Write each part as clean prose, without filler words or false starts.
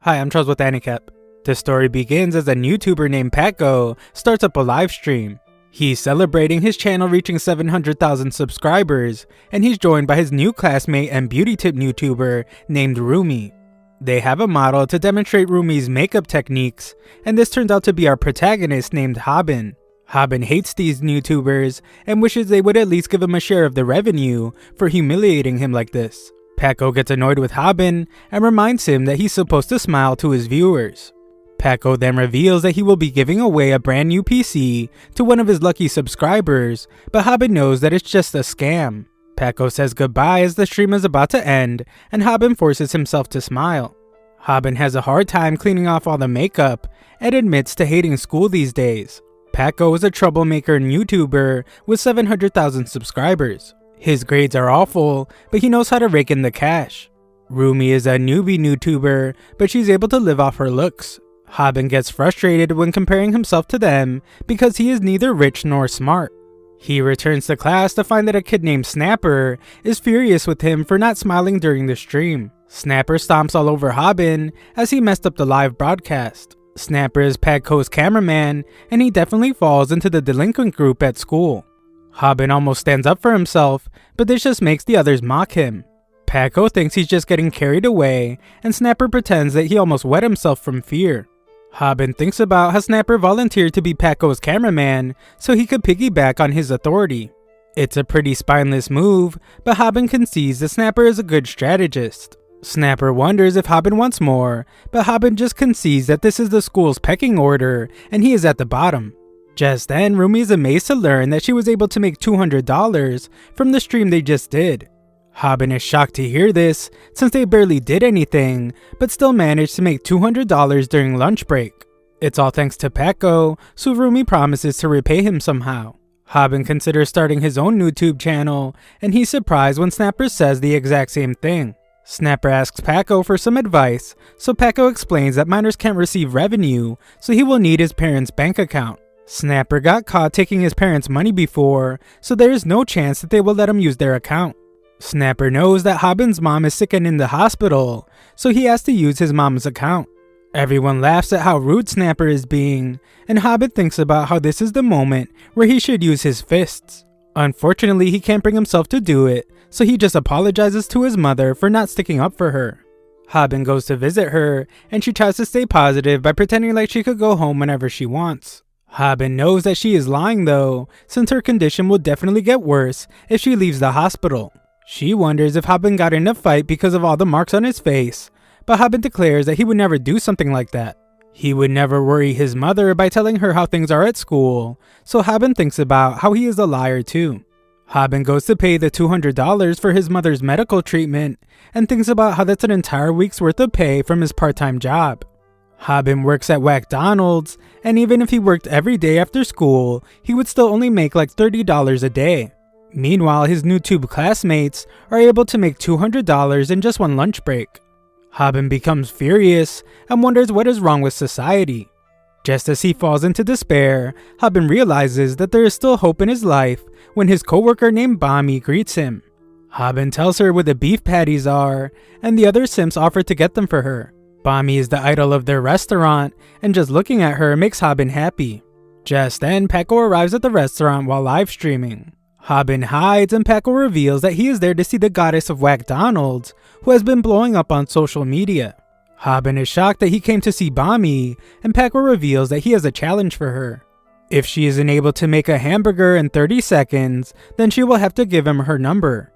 Hi, I'm Charles with Anikep. The story begins as a YouTuber named Paco starts up a live stream. He's celebrating his channel reaching 700,000 subscribers, and he's joined by his new classmate and beauty tip YouTuber named Rumi. They have a model to demonstrate Rumi's makeup techniques, and this turns out to be our protagonist named Hobin. Hobin hates these YouTubers and wishes they would at least give him a share of the revenue for humiliating him like this. Paco gets annoyed with Hobin and reminds him that he's supposed to smile to his viewers. Paco then reveals that he will be giving away a brand new PC to one of his lucky subscribers, but Hobin knows that it's just a scam. Paco says goodbye as the stream is about to end, and Hobin forces himself to smile. Hobin has a hard time cleaning off all the makeup and admits to hating school these days. Paco is a troublemaker and YouTuber with 700,000 subscribers. His grades are awful, but he knows how to rake in the cash. Rumi is a newbie YouTuber, but she's able to live off her looks. Hobin gets frustrated when comparing himself to them because he is neither rich nor smart. He returns to class to find that a kid named Snapper is furious with him for not smiling during the stream. Snapper stomps all over Hobin as he messed up the live broadcast. Snapper is Paco's cameraman, and he definitely falls into the delinquent group at school. Hobin almost stands up for himself, but this just makes the others mock him. Paco thinks he's just getting carried away, and Snapper pretends that he almost wet himself from fear. Hobin thinks about how Snapper volunteered to be Paco's cameraman so he could piggyback on his authority. It's a pretty spineless move, but Hobin concedes that Snapper is a good strategist. Snapper wonders if Hobin wants more, but Hobin just concedes that this is the school's pecking order and he is at the bottom. Just then, Rumi is amazed to learn that she was able to make $200 from the stream they just did. Hobin is shocked to hear this, since they barely did anything, but still managed to make $200 during lunch break. It's all thanks to Paco, so Rumi promises to repay him somehow. Hobin considers starting his own YouTube channel, and he's surprised when Snapper says the exact same thing. Snapper asks Paco for some advice, so Paco explains that minors can't receive revenue, so he will need his parents' bank account. Snapper got caught taking his parents' money before, so there is no chance that they will let him use their account. Snapper knows that Hobin's mom is sick and in the hospital, so he has to use his mom's account. Everyone laughs at how rude Snapper is being, and Hobin thinks about how this is the moment where he should use his fists. Unfortunately, he can't bring himself to do it, so he just apologizes to his mother for not sticking up for her. Hobin goes to visit her, and she tries to stay positive by pretending like she could go home whenever she wants. Hobin knows that she is lying though, since her condition will definitely get worse if she leaves the hospital. She wonders if Hobin got in a fight because of all the marks on his face, but Hobin declares that he would never do something like that. He would never worry his mother by telling her how things are at school, so Hobin thinks about how he is a liar too. Hobin goes to pay the $200 for his mother's medical treatment and thinks about how that's an entire week's worth of pay from his part-time job. Hobin works at McDonald's, and even if he worked every day after school, he would still only make like $30 a day. Meanwhile, his YouTube classmates are able to make $200 in just one lunch break. Hobin becomes furious and wonders what is wrong with society. Just as he falls into despair, Hobin realizes that there is still hope in his life when his coworker named Bami greets him. Hobin tells her where the beef patties are, and the other simps offer to get them for her. Bami is the idol of their restaurant, and just looking at her makes Hobin happy. Just then, Paco arrives at the restaurant while live streaming. Hobin hides, and Paco reveals that he is there to see the goddess of McDonald's, who has been blowing up on social media. Hobin is shocked that he came to see Bami, and Paco reveals that he has a challenge for her. If she isn't able to make a hamburger in 30 seconds, then she will have to give him her number.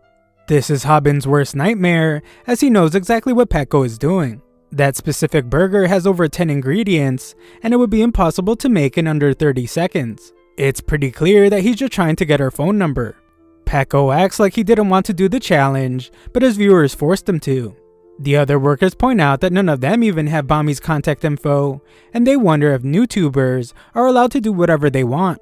This is Hobin's worst nightmare, as he knows exactly what Paco is doing. That specific burger has over 10 ingredients, and it would be impossible to make in under 30 seconds. It's pretty clear that he's just trying to get her phone number. Paco acts like he didn't want to do the challenge, but his viewers forced him to. The other workers point out that none of them even have Bami's contact info, and they wonder if YouTubers are allowed to do whatever they want.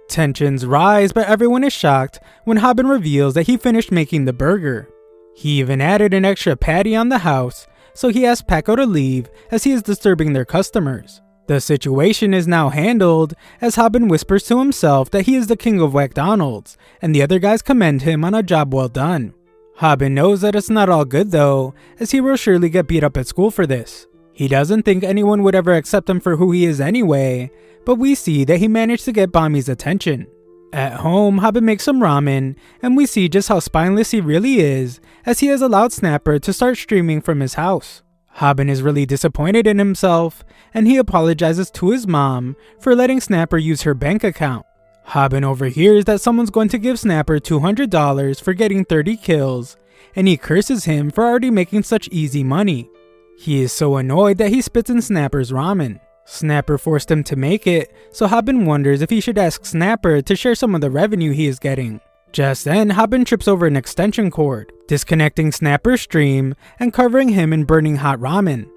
Tensions rise, but everyone is shocked when Hobin reveals that he finished making the burger. He even added an extra patty on the house, so he asks Paco to leave as he is disturbing their customers. The situation is now handled as Hobin whispers to himself that he is the king of McDonald's, and the other guys commend him on a job well done. Hobin knows that it's not all good though, as he will surely get beat up at school for this. He doesn't think anyone would ever accept him for who he is anyway, but we see that he managed to get Bami's attention. At home, Hobin makes some ramen, and we see just how spineless he really is, as he has allowed Snapper to start streaming from his house. Hobin is really disappointed in himself, and he apologizes to his mom for letting Snapper use her bank account. Hobin overhears that someone's going to give Snapper $200 for getting 30 kills, and he curses him for already making such easy money. He is so annoyed that he spits in Snapper's ramen. Snapper forced him to make it, so Hobin wonders if he should ask Snapper to share some of the revenue he is getting. Just then, Hobin trips over an extension cord, disconnecting Snapper's stream and covering him in burning hot ramen.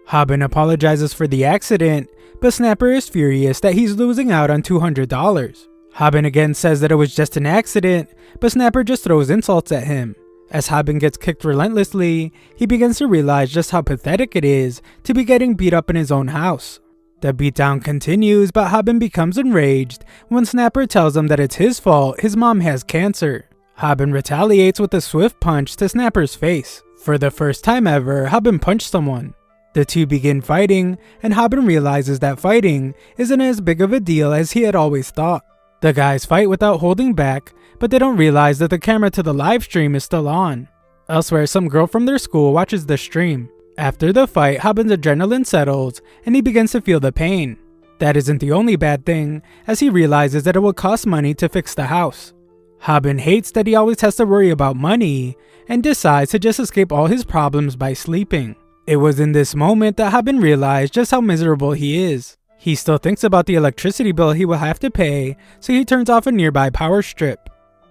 Hobin apologizes for the accident, but Snapper is furious that he's losing out on $200. Hobin again says that it was just an accident, but Snapper just throws insults at him. As Hobin gets kicked relentlessly, he begins to realize just how pathetic it is to be getting beat up in his own house. The beatdown continues, but Hobin becomes enraged when Snapper tells him that it's his fault his mom has cancer. Hobin retaliates with a swift punch to Snapper's face. For the first time ever, Hobin punched someone. The two begin fighting, and Hobin realizes that fighting isn't as big of a deal as he had always thought. The guys fight without holding back, but they don't realize that the camera to the live stream is still on. Elsewhere, some girl from their school watches the stream. After the fight, Hobin's adrenaline settles, and he begins to feel the pain. That isn't the only bad thing, as he realizes that it will cost money to fix the house. Hobin hates that he always has to worry about money, and decides to just escape all his problems by sleeping. It was in this moment that Hobin realized just how miserable he is. He still thinks about the electricity bill he will have to pay, so he turns off a nearby power strip.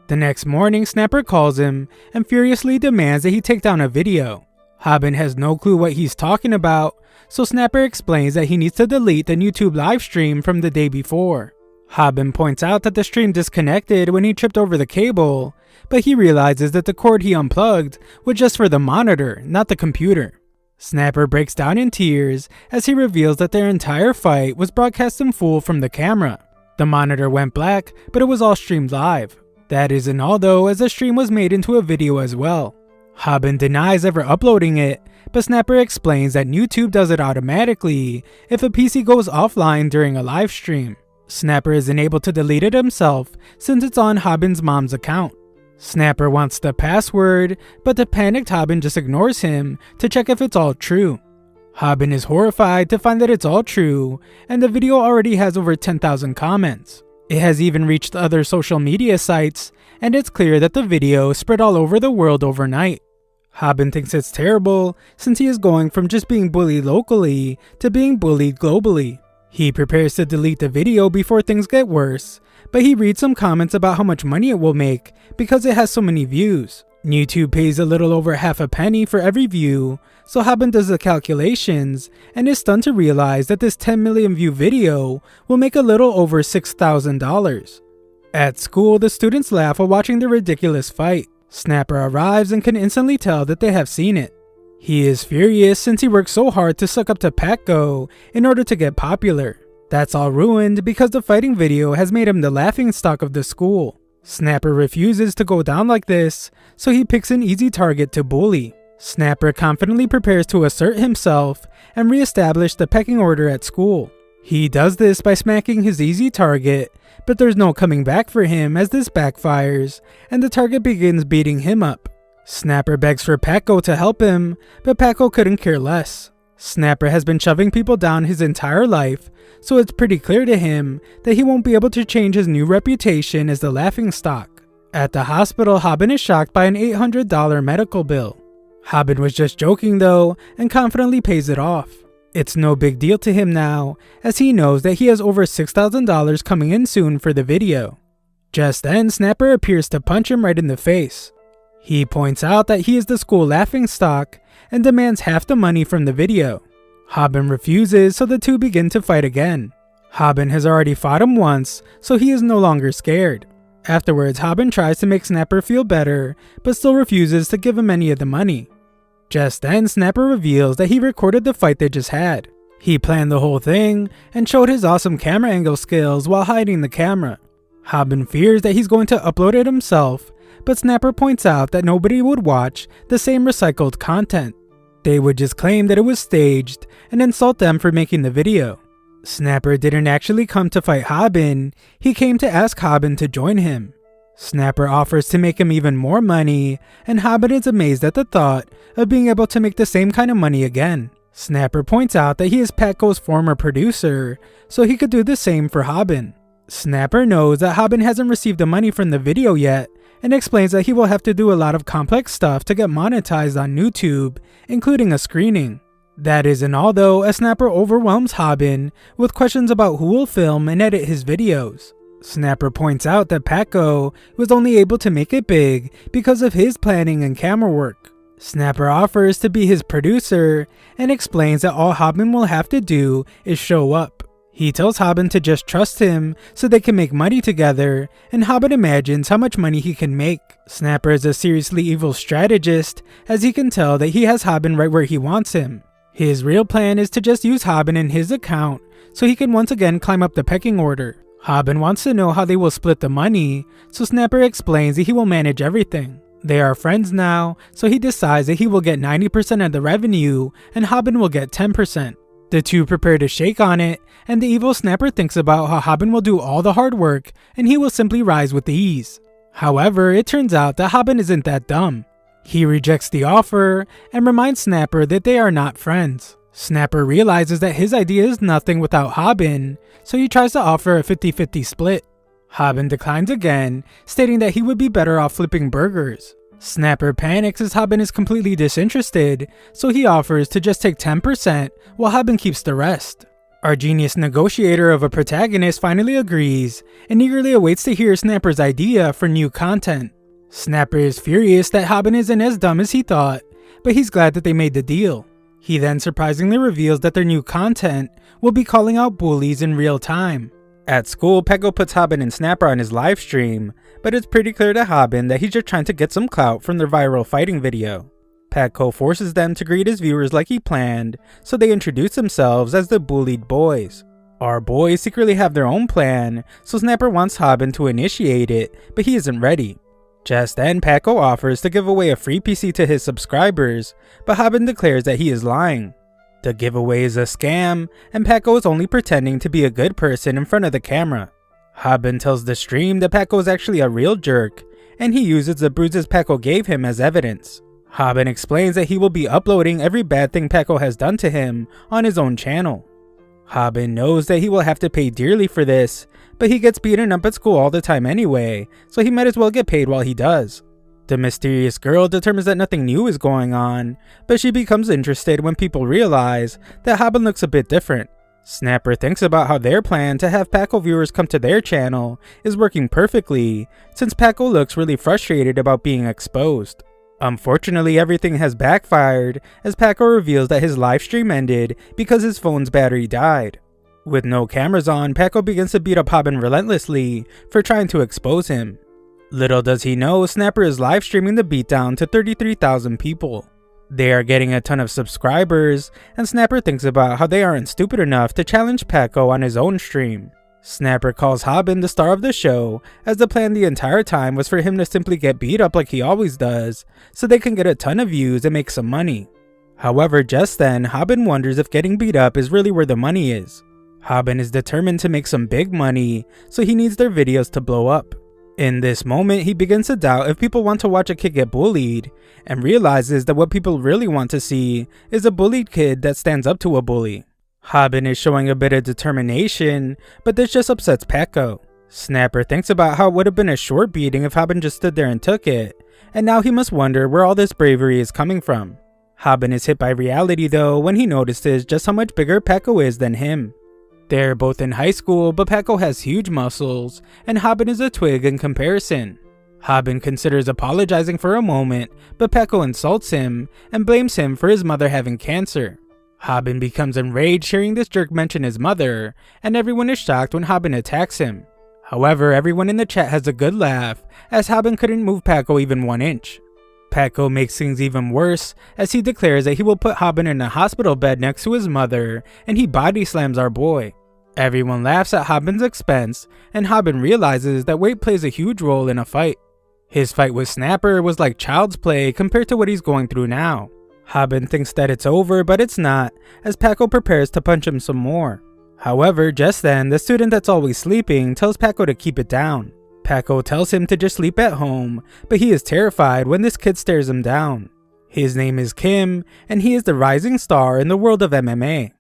The next morning, Snapper calls him, and furiously demands that he take down a video. Hobin has no clue what he's talking about, so Snapper explains that he needs to delete the YouTube live stream from the day before. Hobin points out that the stream disconnected when he tripped over the cable, but he realizes that the cord he unplugged was just for the monitor, not the computer. Snapper breaks down in tears as he reveals that their entire fight was broadcast in full from the camera. The monitor went black, but it was all streamed live. That isn't all though, as the stream was made into a video as well. Hobin denies ever uploading it, but Snapper explains that YouTube does it automatically if a PC goes offline during a live stream. Snapper isn't able to delete it himself since it's on Hobin's mom's account. Snapper wants the password, but the panicked Hobin just ignores him to check if it's all true. Hobin is horrified to find that it's all true, and the video already has over 10,000 comments. It has even reached other social media sites, and it's clear that the video spread all over the world overnight. Hobin thinks it's terrible since he is going from just being bullied locally to being bullied globally. He prepares to delete the video before things get worse, but he reads some comments about how much money it will make because it has so many views. YouTube pays a little over half a penny for every view, so Hobin does the calculations and is stunned to realize that this 10 million view video will make a little over $6,000. At school, the students laugh while watching the ridiculous fight. Snapper arrives and can instantly tell that they have seen it. He is furious since he worked so hard to suck up to Paco in order to get popular. That's all ruined because the fighting video has made him the laughingstock of the school. Snapper refuses to go down like this, so he picks an easy target to bully. Snapper confidently prepares to assert himself and re-establish the pecking order at school. He does this by smacking his easy target, but there's no coming back for him as this backfires, and the target begins beating him up. Snapper begs for Paco to help him, but Paco couldn't care less. Snapper has been shoving people down his entire life, so it's pretty clear to him that he won't be able to change his new reputation as the laughingstock. At the hospital, Hobin is shocked by an $800 medical bill. Hobin was just joking though, and confidently pays it off. It's no big deal to him now, as he knows that he has over $6,000 coming in soon for the video. Just then, Snapper appears to punch him right in the face. He points out that he is the school laughingstock and demands half the money from the video. Hobin refuses, so the two begin to fight again. Hobin has already fought him once, so he is no longer scared. Afterwards, Hobin tries to make Snapper feel better, but still refuses to give him any of the money. Just then, Snapper reveals that he recorded the fight they just had. He planned the whole thing and showed his awesome camera angle skills while hiding the camera. Hobin fears that he's going to upload it himself, but Snapper points out that nobody would watch the same recycled content. They would just claim that it was staged and insult them for making the video. Snapper didn't actually come to fight Hobin, he came to ask Hobin to join him. Snapper offers to make him even more money, and Hobin is amazed at the thought of being able to make the same kind of money again. Snapper points out that he is Patco's former producer, so he could do the same for Hobin. Snapper knows that Hobin hasn't received the money from the video yet, and explains that he will have to do a lot of complex stuff to get monetized on YouTube, including a screening. That isn't all though, as Snapper overwhelms Hobin with questions about who will film and edit his videos. Snapper points out that Patco was only able to make it big because of his planning and camera work. Snapper offers to be his producer and explains that all Hobin will have to do is show up. He tells Hobin to just trust him so they can make money together, and Hobin imagines how much money he can make. Snapper is a seriously evil strategist, as he can tell that he has Hobin right where he wants him. His real plan is to just use Hobin in his account so he can once again climb up the pecking order. Hobin wants to know how they will split the money, so Snapper explains that he will manage everything. They are friends now, so he decides that he will get 90% of the revenue and Hobin will get 10%. The two prepare to shake on it, and the evil Snapper thinks about how Hobin will do all the hard work and he will simply rise with ease. However, it turns out that Hobin isn't that dumb. He rejects the offer and reminds Snapper that they are not friends. Snapper realizes that his idea is nothing without Hobin, so he tries to offer a 50-50 split. Hobin declines again, stating that he would be better off flipping burgers. Snapper panics as Hobin is completely disinterested, so he offers to just take 10% while Hobin keeps the rest. Our genius negotiator of a protagonist finally agrees and eagerly awaits to hear Snapper's idea for new content. Snapper is furious that Hobin isn't as dumb as he thought, but he's glad that they made the deal. He then surprisingly reveals that their new content will be calling out bullies in real time. At school, Patco puts Hobin and Snapper on his live stream, but it's pretty clear to Hobin that he's just trying to get some clout from their viral fighting video. Patco forces them to greet his viewers like he planned, so they introduce themselves as the bullied boys. Our boys secretly have their own plan, so Snapper wants Hobin to initiate it, but he isn't ready. Just then, Patco offers to give away a free PC to his subscribers, but Hobin declares that he is lying. The giveaway is a scam, and Patco is only pretending to be a good person in front of the camera. Hobin tells the stream that Patco is actually a real jerk, and he uses the bruises Patco gave him as evidence. Hobin explains that he will be uploading every bad thing Patco has done to him on his own channel. Hobin knows that he will have to pay dearly for this, but he gets beaten up at school all the time anyway, so he might as well get paid while he does. The mysterious girl determines that nothing new is going on, but she becomes interested when people realize that Hobin looks a bit different. Snapper thinks about how their plan to have Patco viewers come to their channel is working perfectly, since Patco looks really frustrated about being exposed. Unfortunately, everything has backfired as Patco reveals that his livestream ended because his phone's battery died. With no cameras on, Patco begins to beat up Hobin relentlessly for trying to expose him. Little does he know, Snapper is live streaming the beatdown to 33,000 people. They are getting a ton of subscribers, and Snapper thinks about how they aren't stupid enough to challenge Patco on his own stream. Snapper calls Hobin the star of the show, as the plan the entire time was for him to simply get beat up like he always does, so they can get a ton of views and make some money. However, just then, Hobin wonders if getting beat up is really where the money is. Hobin is determined to make some big money, so he needs their videos to blow up. In this moment, he begins to doubt if people want to watch a kid get bullied, and realizes that what people really want to see is a bullied kid that stands up to a bully. Hobin is showing a bit of determination, but this just upsets Patco. Snapper thinks about how it would have been a short beating if Hobin just stood there and took it, and now he must wonder where all this bravery is coming from. Hobin is hit by reality though when he notices just how much bigger Patco is than him. They're both in high school, but Patco has huge muscles, and Hobin is a twig in comparison. Hobin considers apologizing for a moment, but Patco insults him and blames him for his mother having cancer. Hobin becomes enraged hearing this jerk mention his mother, and everyone is shocked when Hobin attacks him. However, everyone in the chat has a good laugh, as Hobin couldn't move Patco even 1 inch. Patco makes things even worse, as he declares that he will put Hobin in a hospital bed next to his mother, and he body slams our boy. Everyone laughs at Hobin's expense, and Hobin realizes that weight plays a huge role in a fight. His fight with Snapper was like child's play compared to what he's going through now. Hobin thinks that it's over, but it's not, as Paco prepares to punch him some more. However, just then, the student that's always sleeping tells Paco to keep it down. Paco tells him to just sleep at home, but he is terrified when this kid stares him down. His name is Kim, and he is the rising star in the world of MMA.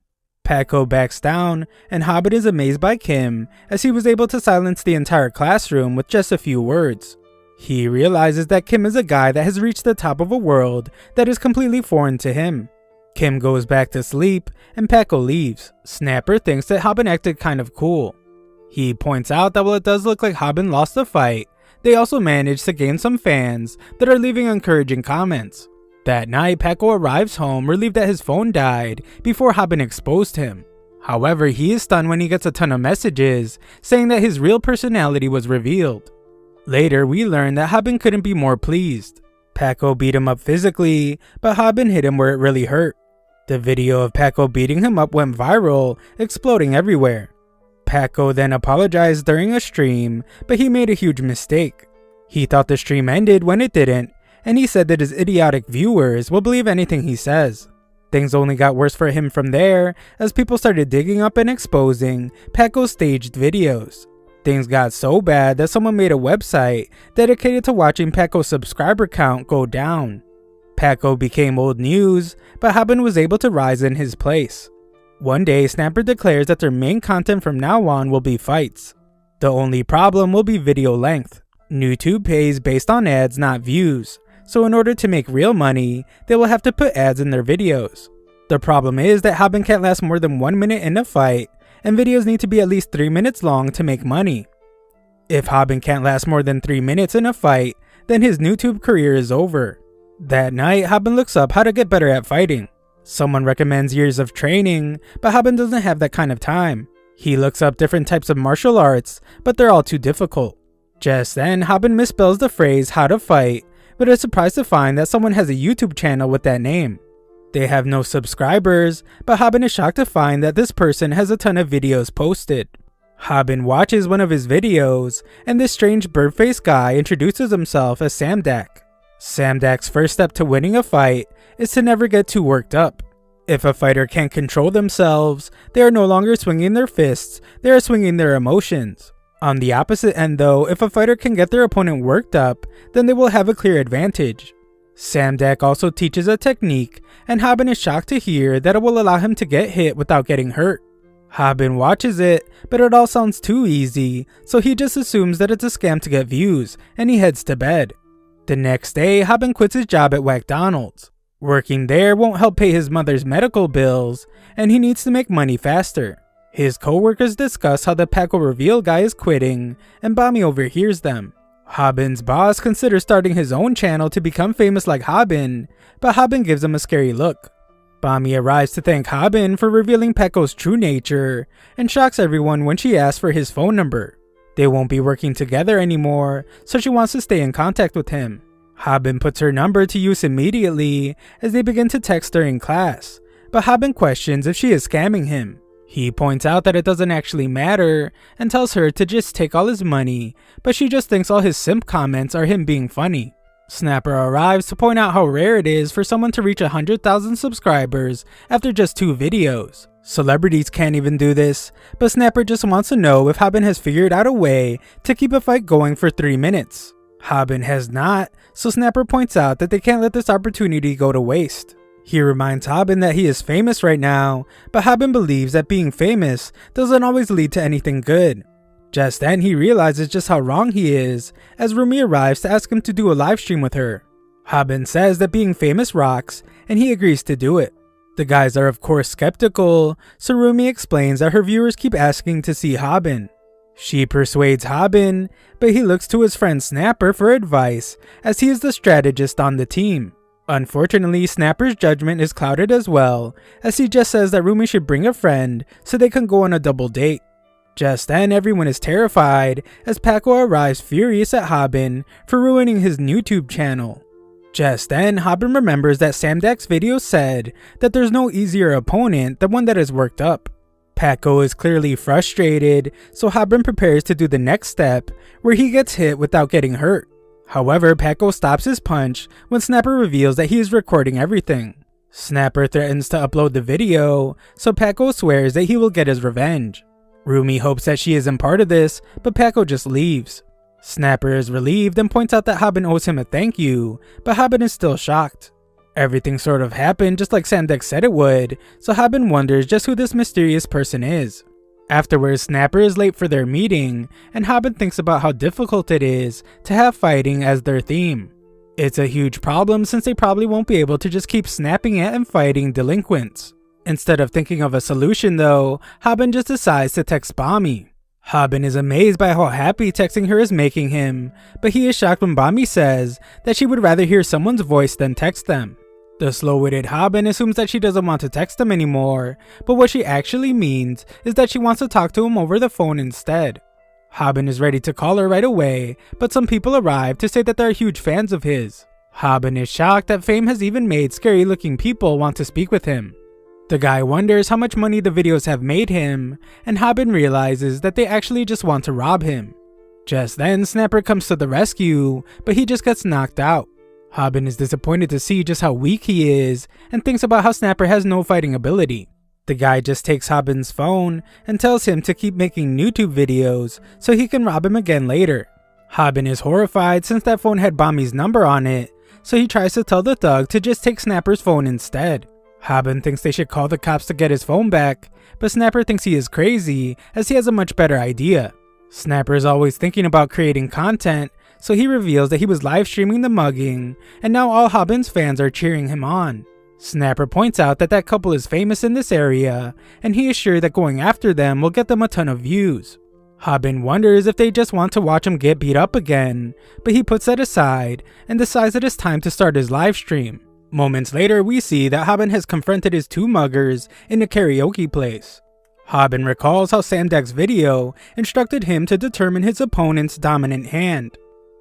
Paco backs down, and Hobin is amazed by Kim, as he was able to silence the entire classroom with just a few words. He realizes that Kim is a guy that has reached the top of a world that is completely foreign to him. Kim goes back to sleep, and Paco leaves. Snapper thinks that Hobin acted kind of cool. He points out that while it does look like Hobin lost the fight, they also managed to gain some fans that are leaving encouraging comments. That night, Paco arrives home relieved that his phone died before Hobin exposed him. However, he is stunned when he gets a ton of messages saying that his real personality was revealed. Later, we learn that Hobin couldn't be more pleased. Paco beat him up physically, but Hobin hit him where it really hurt. The video of Paco beating him up went viral, exploding everywhere. Paco then apologized during a stream, but he made a huge mistake. He thought the stream ended when it didn't, and he said that his idiotic viewers will believe anything he says. Things only got worse for him from there, as people started digging up and exposing Paco's staged videos. Things got so bad that someone made a website dedicated to watching Paco's subscriber count go down. Paco became old news, but Hobin was able to rise in his place. One day, Snapper declares that their main content from now on will be fights. The only problem will be video length. YouTube pays based on ads, not views. So in order to make real money, they will have to put ads in their videos. The problem is that Hobin can't last more than 1 minute in a fight, and videos need to be at least 3 minutes long to make money. If Hobin can't last more than 3 minutes in a fight, then his YouTube career is over. That night, Hobin looks up how to get better at fighting. Someone recommends years of training, but Hobin doesn't have that kind of time. He looks up different types of martial arts, but they're all too difficult. Just then, Hobin misspells the phrase how to fight, but is surprised to find that someone has a YouTube channel with that name. They have no subscribers, but Hobin is shocked to find that this person has a ton of videos posted. Hobin watches one of his videos, and this strange bird-faced guy introduces himself as Samdak. Samdak's first step to winning a fight is to never get too worked up. If a fighter can't control themselves, they are no longer swinging their fists, they are swinging their emotions. On the opposite end though, if a fighter can get their opponent worked up, then they will have a clear advantage. Samdak also teaches a technique, and Hobin is shocked to hear that it will allow him to get hit without getting hurt. Hobin watches it, but it all sounds too easy, so he just assumes that it's a scam to get views, and he heads to bed. The next day, Hobin quits his job at McDonald's. Working there won't help pay his mother's medical bills, and he needs to make money faster. His co-workers discuss how the Paco reveal guy is quitting, and Bami overhears them. Hobin's boss considers starting his own channel to become famous like Hobin, but Hobin gives him a scary look. Bami arrives to thank Hobin for revealing Paco's true nature, and shocks everyone when she asks for his phone number. They won't be working together anymore, so she wants to stay in contact with him. Hobin puts her number to use immediately as they begin to text during class, but Hobin questions if she is scamming him. He points out that it doesn't actually matter and tells her to just take all his money, but she just thinks all his simp comments are him being funny. Snapper arrives to point out how rare it is for someone to reach 100,000 subscribers after just 2 videos. Celebrities can't even do this, but Snapper just wants to know if Hobin has figured out a way to keep a fight going for 3 minutes. Hobin has not, so Snapper points out that they can't let this opportunity go to waste. He reminds Hobin that he is famous right now, but Hobin believes that being famous doesn't always lead to anything good. Just then he realizes just how wrong he is, as Rumi arrives to ask him to do a live stream with her. Hobin says that being famous rocks, and he agrees to do it. The guys are of course skeptical, so Rumi explains that her viewers keep asking to see Hobin. She persuades Hobin, but he looks to his friend Snapper for advice, as he is the strategist on the team. Unfortunately, Snapper's judgment is clouded as well, as he just says that Rumi should bring a friend so they can go on a double date. Just then, everyone is terrified as Paco arrives furious at Hobin for ruining his YouTube channel. Just then, Hobin remembers that Samdak's video said that there's no easier opponent than one that is worked up. Paco is clearly frustrated, so Hobin prepares to do the next step, where he gets hit without getting hurt. However, Paco stops his punch when Snapper reveals that he is recording everything. Snapper threatens to upload the video, so Paco swears that he will get his revenge. Rumi hopes that she isn't part of this, but Paco just leaves. Snapper is relieved and points out that Hobin owes him a thank you, but Hobin is still shocked. Everything sort of happened just like Samdek said it would, so Hobin wonders just who this mysterious person is. Afterwards, Snapper is late for their meeting, and Hobin thinks about how difficult it is to have fighting as their theme. It's a huge problem since they probably won't be able to just keep snapping at and fighting delinquents. Instead of thinking of a solution though, Hobin just decides to text Bami. Hobin is amazed by how happy texting her is making him, but he is shocked when Bami says that she would rather hear someone's voice than text them. The slow-witted Hobin assumes that she doesn't want to text him anymore, but what she actually means is that she wants to talk to him over the phone instead. Hobin is ready to call her right away, but some people arrive to say that they're huge fans of his. Hobin is shocked that fame has even made scary-looking people want to speak with him. The guy wonders how much money the videos have made him, and Hobin realizes that they actually just want to rob him. Just then, Snapper comes to the rescue, but he just gets knocked out. Hobin is disappointed to see just how weak he is, and thinks about how Snapper has no fighting ability. The guy just takes Hobin's phone and tells him to keep making YouTube videos so he can rob him again later. Hobin is horrified since that phone had Bami's number on it, so he tries to tell the thug to just take Snapper's phone instead. Hobin thinks they should call the cops to get his phone back, but Snapper thinks he is crazy as he has a much better idea. Snapper is always thinking about creating content, so he reveals that he was live streaming the mugging, and now all Hobin's fans are cheering him on. Snapper points out that that couple is famous in this area, and he is sure that going after them will get them a ton of views. Hobin wonders if they just want to watch him get beat up again, but he puts that aside and decides that it's time to start his live stream. Moments later, we see that Hobin has confronted his two muggers in a karaoke place. Hobin recalls how Samdek's video instructed him to determine his opponent's dominant hand.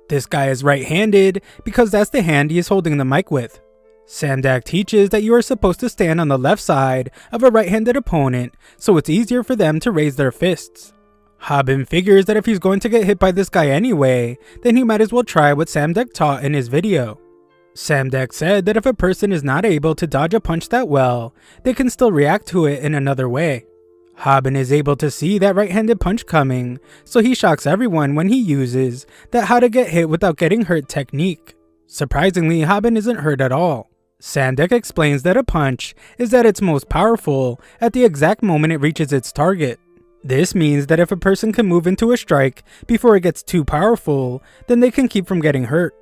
This guy is right-handed because that's the hand he is holding the mic with. Samdek teaches that you are supposed to stand on the left side of a right-handed opponent so it's easier for them to raise their fists. Hobin figures that if he's going to get hit by this guy anyway, then he might as well try what Samdek taught in his video. Samdek said that if a person is not able to dodge a punch that well, they can still react to it in another way. Hobin is able to see that right-handed punch coming, so he shocks everyone when he uses that how to get hit without getting hurt technique. Surprisingly, Hobin isn't hurt at all. Samdek explains that a punch is at its most powerful at the exact moment it reaches its target. This means that if a person can move into a strike before it gets too powerful, then they can keep from getting hurt.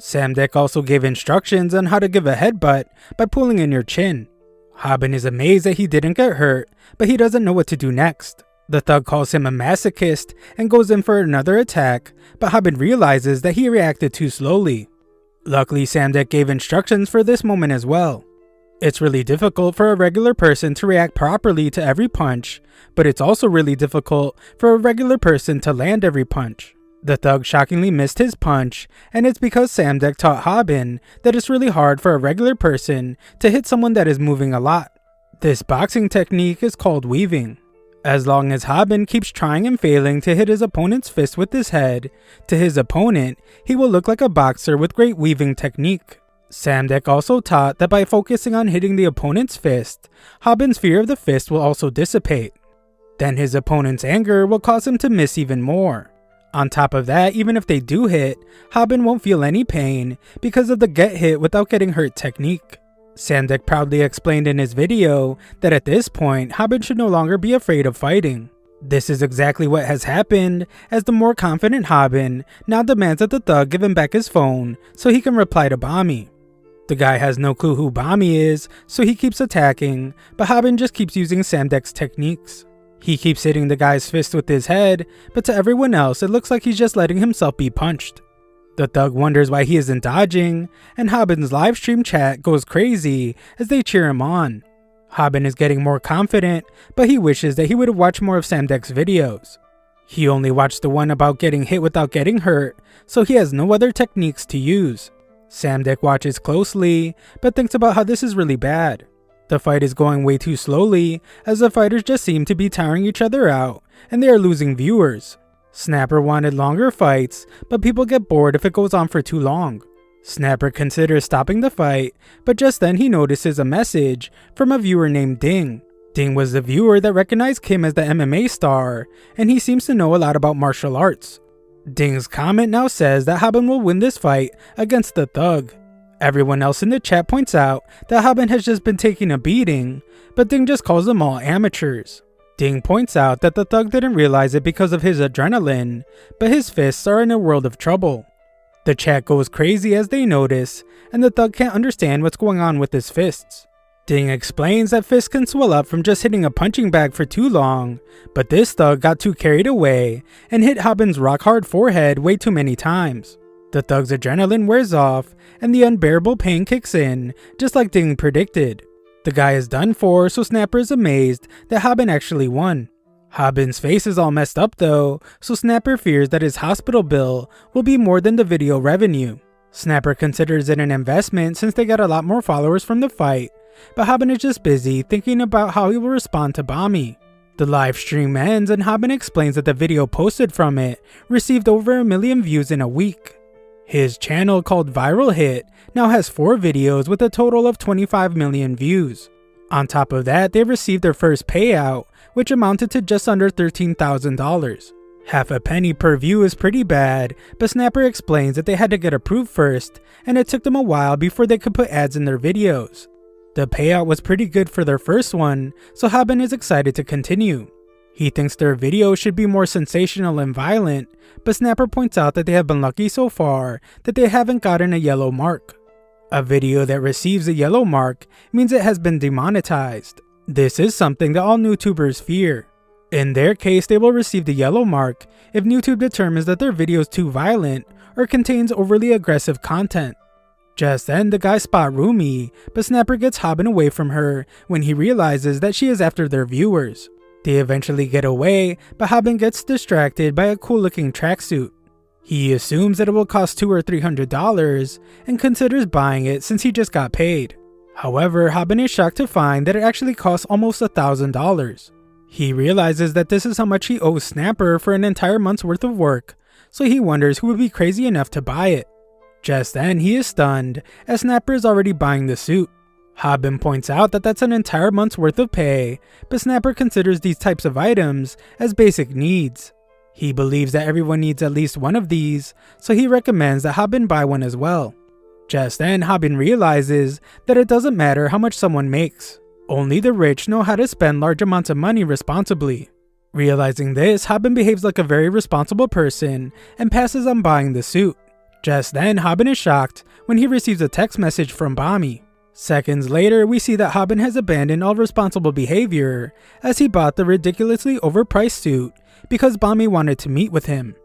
Samdek also gave instructions on how to give a headbutt by pulling in your chin. Hobin is amazed that he didn't get hurt, but he doesn't know what to do next. The thug calls him a masochist and goes in for another attack, but Hobin realizes that he reacted too slowly. Luckily, Samdek gave instructions for this moment as well. It's really difficult for a regular person to react properly to every punch, but it's also really difficult for a regular person to land every punch. The thug shockingly missed his punch, and it's because Samdek taught Hobin that it's really hard for a regular person to hit someone that is moving a lot. This boxing technique is called weaving. As long as Hobin keeps trying and failing to hit his opponent's fist with his head, to his opponent, he will look like a boxer with great weaving technique. Samdek also taught that by focusing on hitting the opponent's fist, Hobin's fear of the fist will also dissipate. Then his opponent's anger will cause him to miss even more. On top of that, even if they do hit, Hobin won't feel any pain because of the get hit without getting hurt technique. Samdek proudly explained in his video that at this point, Hobin should no longer be afraid of fighting. This is exactly what has happened, as the more confident Hobin now demands that the thug give him back his phone so he can reply to Bami. The guy has no clue who Bami is, so he keeps attacking, but Hobin just keeps using Samdek's techniques. He keeps hitting the guy's fist with his head, but to everyone else it looks like he's just letting himself be punched. The thug wonders why he isn't dodging, and Hobin's livestream chat goes crazy as they cheer him on. Hobin is getting more confident, but he wishes that he would have watched more of Samdek's videos. He only watched the one about getting hit without getting hurt, so he has no other techniques to use. Samdek watches closely, but thinks about how this is really bad. The fight is going way too slowly, as the fighters just seem to be tiring each other out, and they are losing viewers. Snapper wanted longer fights, but people get bored if it goes on for too long. Snapper considers stopping the fight, but just then he notices a message from a viewer named Ding. Ding was the viewer that recognized Kim as the MMA star, and he seems to know a lot about martial arts. Ding's comment now says that Hobin will win this fight against the thug. Everyone else in the chat points out that Hobin has just been taking a beating, but Ding just calls them all amateurs. Ding points out that the thug didn't realize it because of his adrenaline, but his fists are in a world of trouble. The chat goes crazy as they notice, and the thug can't understand what's going on with his fists. Ding explains that fists can swell up from just hitting a punching bag for too long, but this thug got too carried away and hit Hobin's rock-hard forehead way too many times. The thug's adrenaline wears off, and the unbearable pain kicks in, just like Ding predicted. The guy is done for, so Snapper is amazed that Hobin actually won. Hobin's face is all messed up though, so Snapper fears that his hospital bill will be more than the video revenue. Snapper considers it an investment since they got a lot more followers from the fight, but Hobin is just busy thinking about how he will respond to Bami. The live stream ends and Hobin explains that the video posted from it received over 1 million views in a week. His channel, called Viral Hit, now has 4 videos with a total of 25 million views. On top of that, they received their first payout, which amounted to just under $13,000. Half a penny per view is pretty bad, but Snapper explains that they had to get approved first, and it took them a while before they could put ads in their videos. The payout was pretty good for their first one, so Hobin is excited to continue. He thinks their video should be more sensational and violent, but Snapper points out that they have been lucky so far that they haven't gotten a yellow mark. A video that receives a yellow mark means it has been demonetized. This is something that all YouTubers fear. In their case, they will receive the yellow mark if YouTube determines that their video is too violent or contains overly aggressive content. Just then, the guys spot Rumi, but Snapper gets Hobin away from her when he realizes that she is after their viewers. They eventually get away, but Hobin gets distracted by a cool looking tracksuit. He assumes that it will cost $200 or $300 and considers buying it since he just got paid. However, Hobin is shocked to find that it actually costs almost $1,000. He realizes that this is how much he owes Snapper for an entire month's worth of work, so he wonders who would be crazy enough to buy it. Just then, he is stunned as Snapper is already buying the suit. Hobin points out that that's an entire month's worth of pay, but Snapper considers these types of items as basic needs. He believes that everyone needs at least one of these, so he recommends that Hobin buy one as well. Just then, Hobin realizes that it doesn't matter how much someone makes. Only the rich know how to spend large amounts of money responsibly. Realizing this, Hobin behaves like a very responsible person and passes on buying the suit. Just then, Hobin is shocked when he receives a text message from Bami. Seconds later, we see that Hobin has abandoned all responsible behavior as he bought the ridiculously overpriced suit because Bami wanted to meet with him.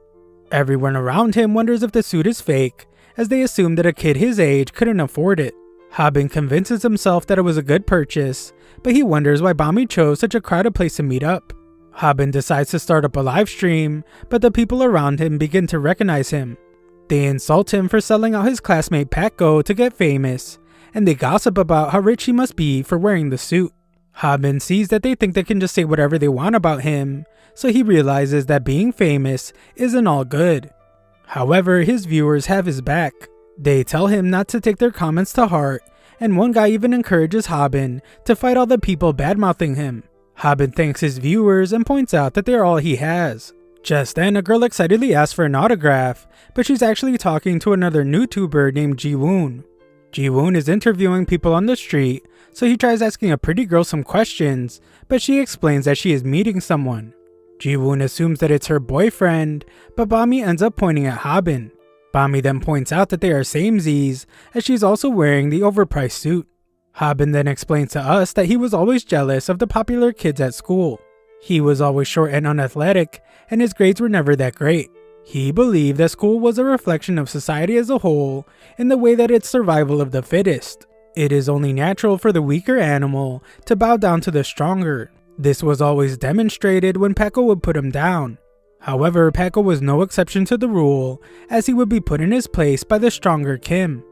Everyone around him wonders if the suit is fake, as they assume that a kid his age couldn't afford it. Hobin convinces himself that it was a good purchase, but he wonders why Bami chose such a crowded place to meet up. Hobin decides to start up a live stream, but the people around him begin to recognize him. They insult him for selling out his classmate Paco to get famous, and they gossip about how rich he must be for wearing the suit. Hobin sees that they think they can just say whatever they want about him, so he realizes that being famous isn't all good. However, his viewers have his back. They tell him not to take their comments to heart, and one guy even encourages Hobin to fight all the people bad-mouthing him. Hobin thanks his viewers and points out that they're all he has. Just then, a girl excitedly asks for an autograph, but she's actually talking to another YouTuber named Ji-woon. Ji-woon is interviewing people on the street, so he tries asking a pretty girl some questions, but she explains that she is meeting someone. Ji-woon assumes that it's her boyfriend, but Bami ends up pointing at Hobin. Bami then points out that they are samesies, as she's also wearing the overpriced suit. Hobin then explains to us that he was always jealous of the popular kids at school. He was always short and unathletic, and his grades were never that great. He believed that school was a reflection of society as a whole in the way that it's survival of the fittest. It is only natural for the weaker animal to bow down to the stronger. This was always demonstrated when Paco would put him down. However, Paco was no exception to the rule, as he would be put in his place by the stronger Kim.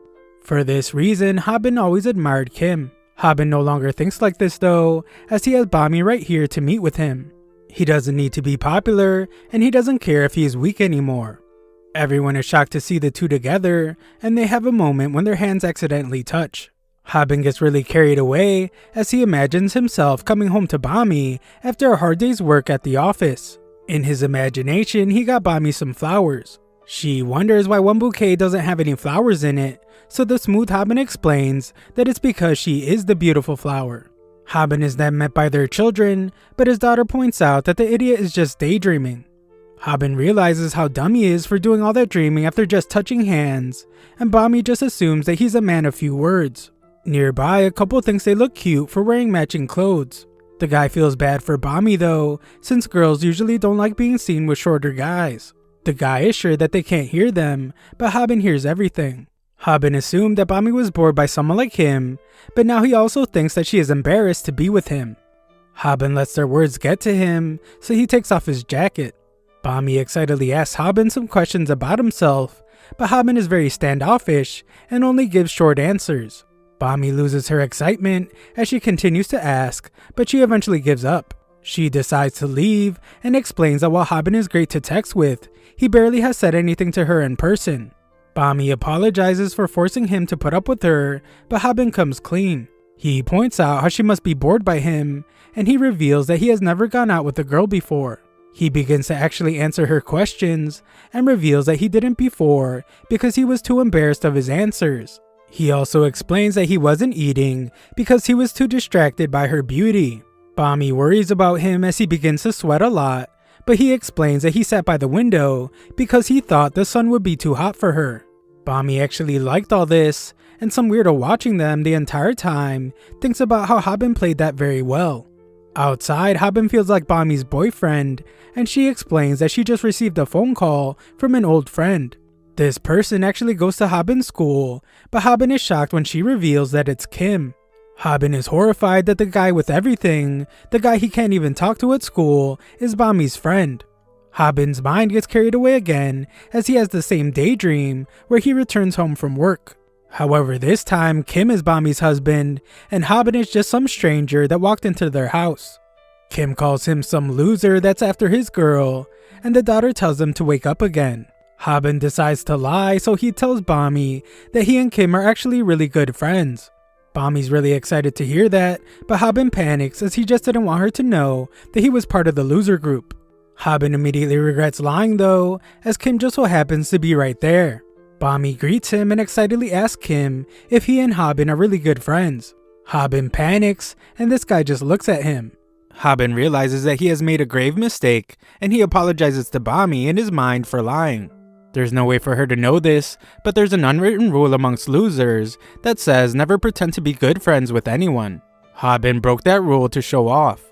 For this reason, Hobin always admired Kim. Hobin no longer thinks like this though, as he has Bami right here to meet with him. He doesn't need to be popular, and he doesn't care if he is weak anymore. Everyone is shocked to see the two together, and they have a moment when their hands accidentally touch. Hobin gets really carried away as he imagines himself coming home to Bami after a hard day's work at the office. In his imagination, he got Bami some flowers. She wonders why one bouquet doesn't have any flowers in it, so the smooth Hobin explains that it's because she is the beautiful flower. Hobin is then met by their children, but his daughter points out that the idiot is just daydreaming. Hobin realizes how dumb he is for doing all that dreaming after just touching hands, and Bami just assumes that he's a man of few words. Nearby, a couple thinks they look cute for wearing matching clothes. The guy feels bad for Bami though, since girls usually don't like being seen with shorter guys. The guy is sure that they can't hear them, but Hobin hears everything. Hobin assumed that Bami was bored by someone like him, but now he also thinks that she is embarrassed to be with him. Hobin lets their words get to him, so he takes off his jacket. Bami excitedly asks Hobin some questions about himself, but Hobin is very standoffish and only gives short answers. Bami loses her excitement as she continues to ask, but she eventually gives up. She decides to leave and explains that while Hobin is great to text with, he barely has said anything to her in person. Bami apologizes for forcing him to put up with her, but Hobin comes clean. He points out how she must be bored by him, and he reveals that he has never gone out with a girl before. He begins to actually answer her questions and reveals that he didn't before because he was too embarrassed of his answers. He also explains that he wasn't eating because he was too distracted by her beauty. Bami worries about him as he begins to sweat a lot, but he explains that he sat by the window because he thought the sun would be too hot for her. Bami actually liked all this, and some weirdo watching them the entire time thinks about how Hobin played that very well. Outside, Hobin feels like Bami's boyfriend, and she explains that she just received a phone call from an old friend. This person actually goes to Hobin's school, but Hobin is shocked when she reveals that it's Kim. Hobin is horrified that the guy with everything, the guy he can't even talk to at school, is Bami's friend. Hobin's mind gets carried away again as he has the same daydream where he returns home from work. However, this time Kim is Bami's husband and Hobin is just some stranger that walked into their house. Kim calls him some loser that's after his girl, and the daughter tells him to wake up again. Hobin decides to lie, so he tells Bami that he and Kim are actually really good friends. Bami's really excited to hear that, but Hobin panics as he just didn't want her to know that he was part of the loser group. Hobin immediately regrets lying though, as Kim just so happens to be right there. Bami greets him and excitedly asks Kim if he and Hobin are really good friends. Hobin panics, and this guy just looks at him. Hobin realizes that he has made a grave mistake, and he apologizes to Bami in his mind for lying. There's no way for her to know this, but there's an unwritten rule amongst losers that says never pretend to be good friends with anyone. Hobin broke that rule to show off.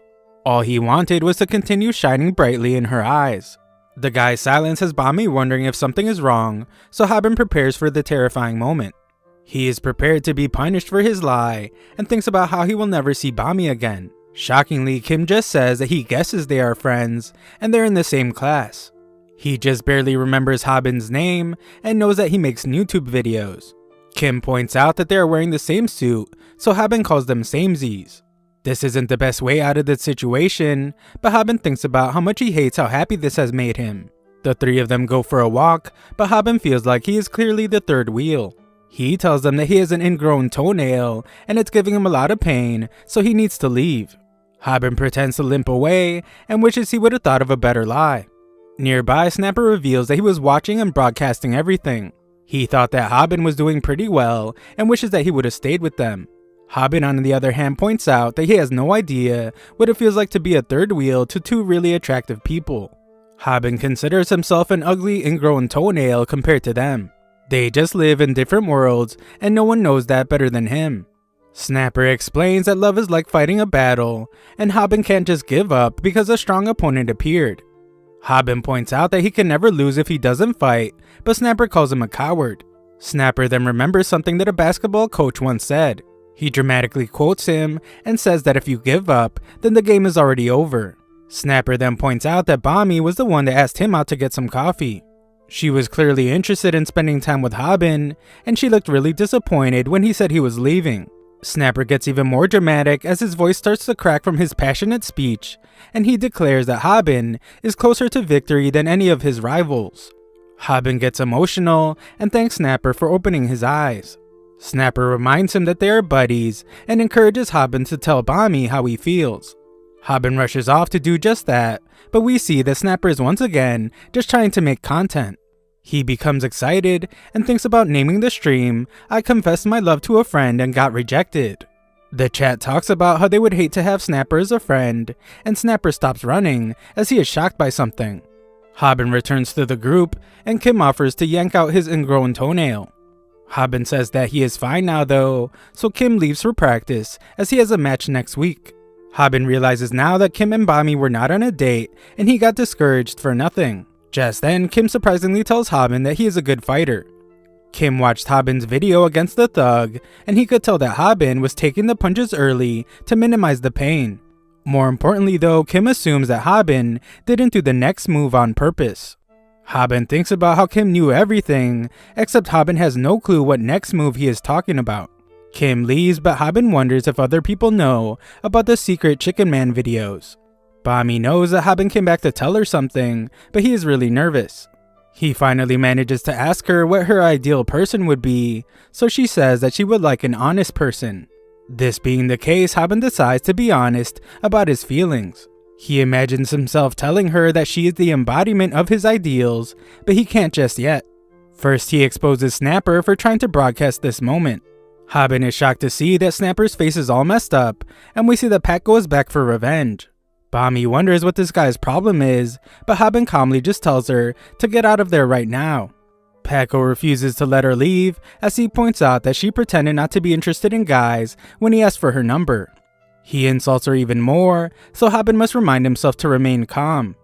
All he wanted was to continue shining brightly in her eyes. The guy's silence has Bami wondering if something is wrong, so Hobin prepares for the terrifying moment. He is prepared to be punished for his lie and thinks about how he will never see Bami again. Shockingly, Kim just says that he guesses they are friends and they're in the same class. He just barely remembers Hobin's name and knows that he makes YouTube videos. Kim points out that they are wearing the same suit, so Hobin calls them samesies. This isn't the best way out of the situation, but Hobin thinks about how much he hates how happy this has made him. The three of them go for a walk, but Hobin feels like he is clearly the third wheel. He tells them that he has an ingrown toenail and it's giving him a lot of pain, so he needs to leave. Hobin pretends to limp away and wishes he would have thought of a better lie. Nearby, Snapper reveals that he was watching and broadcasting everything. He thought that Hobin was doing pretty well and wishes that he would have stayed with them. Hobin, on the other hand, points out that he has no idea what it feels like to be a third wheel to two really attractive people. Hobin considers himself an ugly ingrown toenail compared to them. They just live in different worlds and no one knows that better than him. Snapper explains that love is like fighting a battle and Hobin can't just give up because a strong opponent appeared. Hobin points out that he can never lose if he doesn't fight, but Snapper calls him a coward. Snapper then remembers something that a basketball coach once said. He dramatically quotes him and says that if you give up, then the game is already over. Snapper then points out that Bami was the one that asked him out to get some coffee. She was clearly interested in spending time with Hobin, and she looked really disappointed when he said he was leaving. Snapper gets even more dramatic as his voice starts to crack from his passionate speech, and he declares that Hobin is closer to victory than any of his rivals. Hobin gets emotional and thanks Snapper for opening his eyes. Snapper reminds him that they are buddies and encourages Hobin to tell Bami how he feels. Hobin rushes off to do just that, but we see that Snapper is once again just trying to make content. He becomes excited and thinks about naming the stream "I Confessed My Love to a Friend and Got Rejected." The chat talks about how they would hate to have Snapper as a friend, and Snapper stops running as he is shocked by something. Hobin returns to the group and Kim offers to yank out his ingrown toenail. Hobin says that he is fine now though, so Kim leaves for practice as he has a match next week. Hobin realizes now that Kim and Bami were not on a date and he got discouraged for nothing. Just then, Kim surprisingly tells Hobin that he is a good fighter. Kim watched Hobin's video against the thug and he could tell that Hobin was taking the punches early to minimize the pain. More importantly though, Kim assumes that Hobin didn't do the next move on purpose. Hobin thinks about how Kim knew everything, except Hobin has no clue what next move he is talking about. Kim leaves, but Hobin wonders if other people know about the secret Chicken Man videos. Bami knows that Hobin came back to tell her something, but he is really nervous. He finally manages to ask her what her ideal person would be, so she says that she would like an honest person. This being the case, Hobin decides to be honest about his feelings. He imagines himself telling her that she is the embodiment of his ideals, but he can't just yet. First, he exposes Snapper for trying to broadcast this moment. Hobin is shocked to see that Snapper's face is all messed up, and we see that Paco is back for revenge. Bami wonders what this guy's problem is, but Hobin calmly just tells her to get out of there right now. Paco refuses to let her leave as he points out that she pretended not to be interested in guys when he asked for her number. He insults her even more, so Hobin must remind himself to remain calm.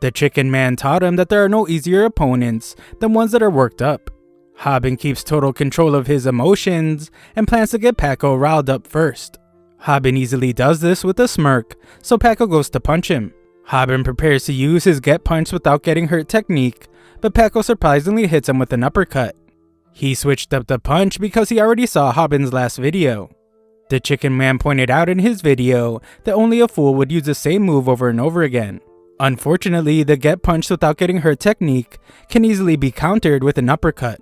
The Chicken Man taught him that there are no easier opponents than ones that are worked up. Hobin keeps total control of his emotions and plans to get Paco riled up first. Hobin easily does this with a smirk, so Paco goes to punch him. Hobin prepares to use his get punched without getting hurt technique, but Paco surprisingly hits him with an uppercut. He switched up the punch because he already saw Hobin's last video. The Chicken Man pointed out in his video that only a fool would use the same move over and over again. Unfortunately, the get punched without getting hurt technique can easily be countered with an uppercut.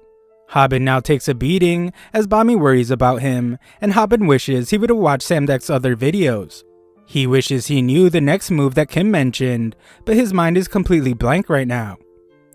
Hobin now takes a beating as Bami worries about him, and Hobin wishes he would have watched Samdek's other videos. He wishes he knew the next move that Kim mentioned, but his mind is completely blank right now.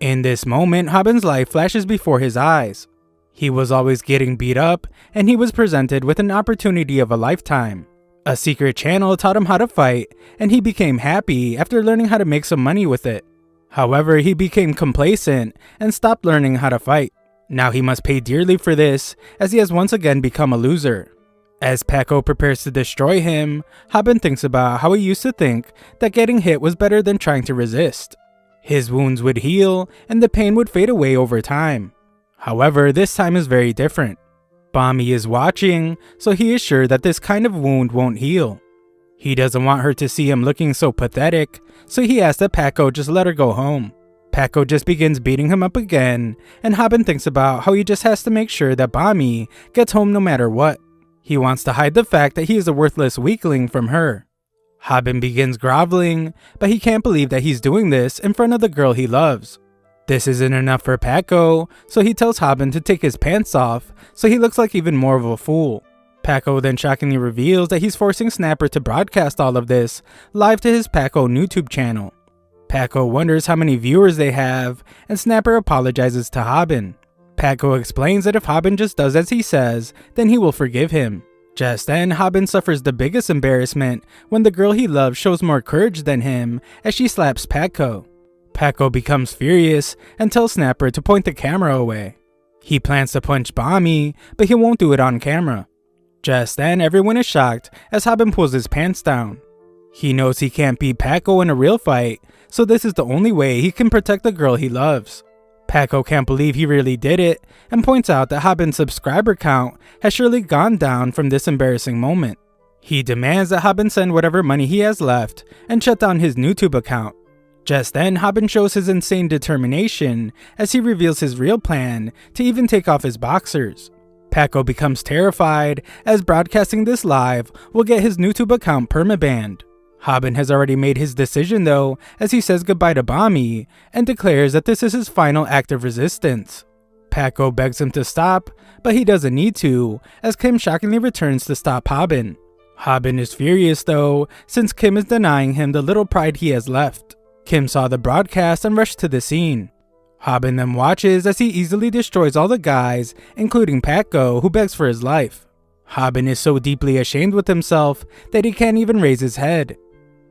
In this moment, Hobin's life flashes before his eyes. He was always getting beat up, and he was presented with an opportunity of a lifetime. A secret channel taught him how to fight, and he became happy after learning how to make some money with it. However, he became complacent and stopped learning how to fight. Now he must pay dearly for this, as he has once again become a loser. As Paco prepares to destroy him, Hobin thinks about how he used to think that getting hit was better than trying to resist. His wounds would heal, and the pain would fade away over time. However, this time is very different. Bami is watching, so he is sure that this kind of wound won't heal. He doesn't want her to see him looking so pathetic, so he asks that Paco just let her go home. Paco just begins beating him up again, and Hobin thinks about how he just has to make sure that Bami gets home no matter what. He wants to hide the fact that he is a worthless weakling from her. Hobin begins groveling, but he can't believe that he's doing this in front of the girl he loves. This isn't enough for Paco, so he tells Hobin to take his pants off so he looks like even more of a fool. Paco then shockingly reveals that he's forcing Snapper to broadcast all of this live to his Paco YouTube channel. Paco wonders how many viewers they have, and Snapper apologizes to Hobin. Paco explains that if Hobin just does as he says, then he will forgive him. Just then, Hobin suffers the biggest embarrassment when the girl he loves shows more courage than him as she slaps Paco. Paco becomes furious and tells Snapper to point the camera away. He plans to punch Bami, but he won't do it on camera. Just then, everyone is shocked as Hobin pulls his pants down. He knows he can't beat Paco in a real fight, so this is the only way he can protect the girl he loves. Paco can't believe he really did it, and points out that Hobin's subscriber count has surely gone down from this embarrassing moment. He demands that Hobin send whatever money he has left and shut down his YouTube account. Just then, Hobin shows his insane determination as he reveals his real plan to even take off his boxers. Paco becomes terrified as broadcasting this live will get his YouTube account permabanned. Hobin has already made his decision though, as he says goodbye to Bami and declares that this is his final act of resistance. Pako begs him to stop, but he doesn't need to, as Kim shockingly returns to stop Hobin. Hobin is furious though, since Kim is denying him the little pride he has left. Kim saw the broadcast and rushed to the scene. Hobin then watches as he easily destroys all the guys, including Pako, who begs for his life. Hobin is so deeply ashamed with himself that he can't even raise his head.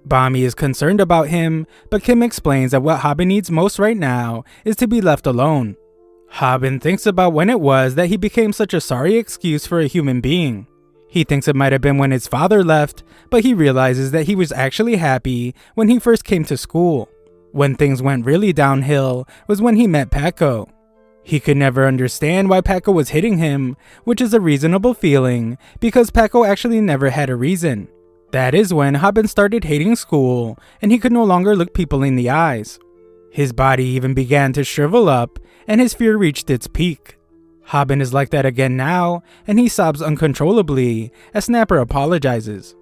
Bami is concerned about him, but Kim explains that what Hobin needs most right now is to be left alone. Hobin thinks about when it was that he became such a sorry excuse for a human being. He thinks it might have been when his father left, but he realizes that he was actually happy when he first came to school. When things went really downhill was when he met Pako. He could never understand why Pako was hitting him, which is a reasonable feeling because Pako actually never had a reason. That is when Hobin started hating school and he could no longer look people in the eyes. His body even began to shrivel up and his fear reached its peak. Hobin is like that again now and he sobs uncontrollably as Snapper apologizes.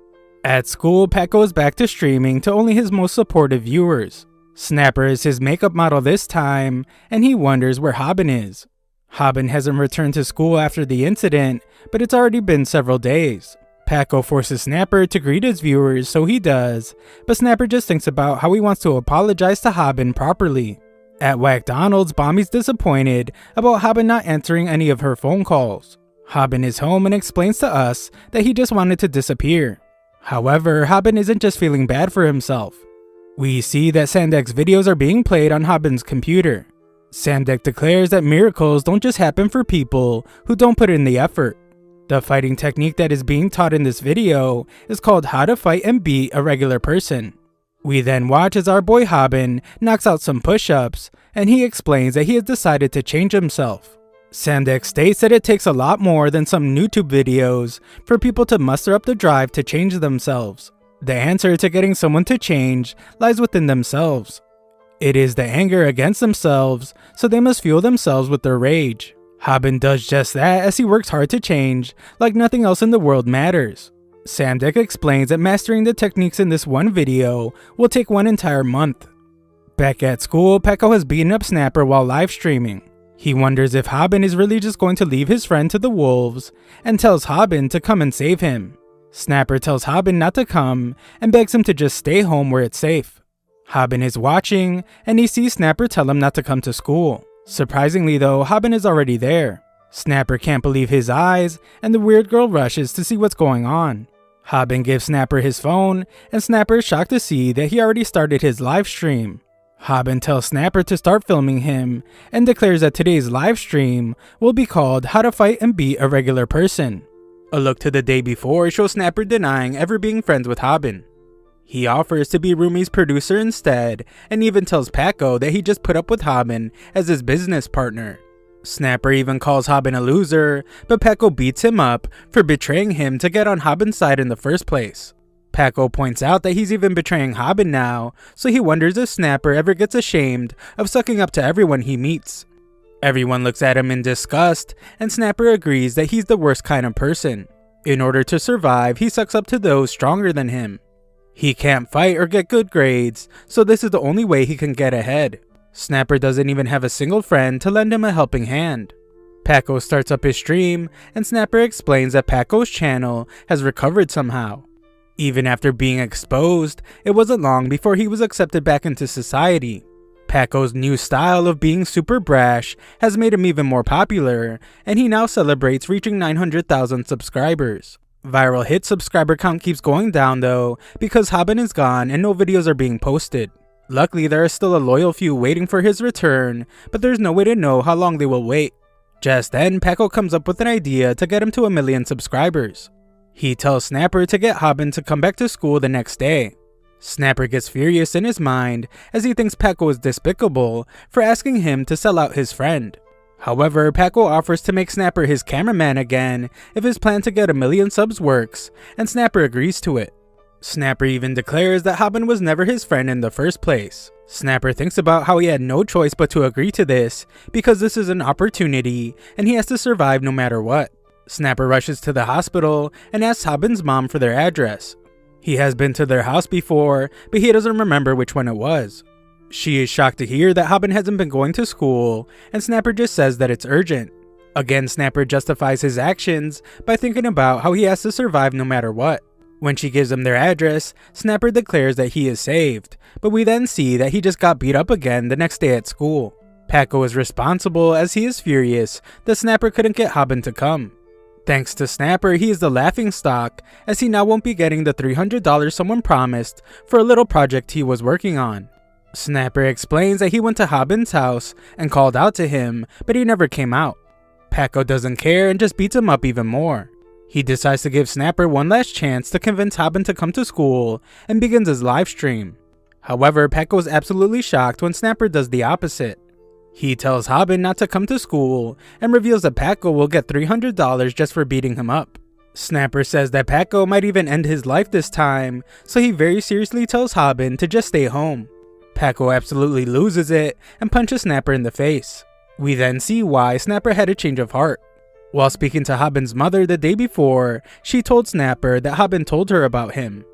At school, Pako is back to streaming to only his most supportive viewers. Snapper is his makeup model this time and he wonders where Hobin is. Hobin hasn't returned to school after the incident, but it's already been several days. Pako forces Snapper to greet his viewers, so he does, but Snapper just thinks about how he wants to apologize to Hobin properly. At Whackdonald's, Bami's disappointed about Hobin not answering any of her phone calls. Hobin is home and explains to us that he just wanted to disappear. However, Hobin isn't just feeling bad for himself. We see that Sandek's videos are being played on Hobin's computer. Sandek declares that miracles don't just happen for people who don't put in the effort. The fighting technique that is being taught in this video is called How to Fight and Beat a Regular Person. We then watch as our boy Hobin knocks out some push-ups, and he explains that he has decided to change himself. Sandek states that it takes a lot more than some YouTube videos for people to muster up the drive to change themselves. The answer to getting someone to change lies within themselves. It is the anger against themselves, so they must fuel themselves with their rage. Hobin does just that as he works hard to change, like nothing else in the world matters. Sandek explains that mastering the techniques in this one video will take one entire month. Back at school, Pako has beaten up Snapper while live streaming. He wonders if Hobin is really just going to leave his friend to the wolves, and tells Hobin to come and save him. Snapper tells Hobin not to come, and begs him to just stay home where it's safe. Hobin is watching, and he sees Snapper tell him not to come to school. Surprisingly though, Hobin is already there. Snapper can't believe his eyes, and the weird girl rushes to see what's going on. Hobin gives Snapper his phone, and Snapper is shocked to see that he already started his live stream. Hobin tells Snapper to start filming him, and declares that today's live stream will be called How to Fight and Beat a Regular Person. A look to the day before shows Snapper denying ever being friends with Hobin. He offers to be Rumi's producer instead, and even tells Pako that he just put up with Hobin as his business partner. Snapper even calls Hobin a loser, but Pako beats him up for betraying him to get on Hobin's side in the first place. Pako points out that he's even betraying Hobin now, so he wonders if Snapper ever gets ashamed of sucking up to everyone he meets. Everyone looks at him in disgust, and Snapper agrees that he's the worst kind of person. In order to survive, he sucks up to those stronger than him. He can't fight or get good grades, so this is the only way he can get ahead. Snapper doesn't even have a single friend to lend him a helping hand. Pako starts up his stream, and Snapper explains that Pako's channel has recovered somehow. Even after being exposed, it wasn't long before he was accepted back into society. Pako's new style of being super brash has made him even more popular, and he now celebrates reaching 900,000 subscribers. Viral hit subscriber count keeps going down though, because Hobin is gone and no videos are being posted. Luckily, there are still a loyal few waiting for his return, but there's no way to know how long they will wait. Just then, Pako comes up with an idea to get him to 1 million subscribers. He tells Snapper to get Hobin to come back to school the next day. Snapper gets furious in his mind as he thinks Pako is despicable for asking him to sell out his friend. However, Pako offers to make Snapper his cameraman again if his plan to get 1 million subs works, and Snapper agrees to it. Snapper even declares that Hobin was never his friend in the first place. Snapper thinks about how he had no choice but to agree to this because this is an opportunity and he has to survive no matter what. Snapper rushes to the hospital and asks Hobin's mom for their address. He has been to their house before, but he doesn't remember which one it was. She is shocked to hear that Hobin hasn't been going to school, and Snapper just says that it's urgent. Again, Snapper justifies his actions by thinking about how he has to survive no matter what. When she gives him their address, Snapper declares that he is saved, but we then see that he just got beat up again the next day at school. Paco is responsible as he is furious that Snapper couldn't get Hobin to come. Thanks to Snapper, he is the laughingstock as he now won't be getting the $300 someone promised for a little project he was working on. Snapper explains that he went to Hobin's house and called out to him, but he never came out. Paco doesn't care and just beats him up even more. He decides to give Snapper one last chance to convince Hobin to come to school and begins his live stream. However, Paco is absolutely shocked when Snapper does the opposite. He tells Hobin not to come to school and reveals that Paco will get $300 just for beating him up. Snapper says that Paco might even end his life this time, so he very seriously tells Hobin to just stay home. Paco absolutely loses it and punches Snapper in the face. We then see why Snapper had a change of heart. While speaking to Hobin's mother the day before, she told Snapper that Hobin told her about him.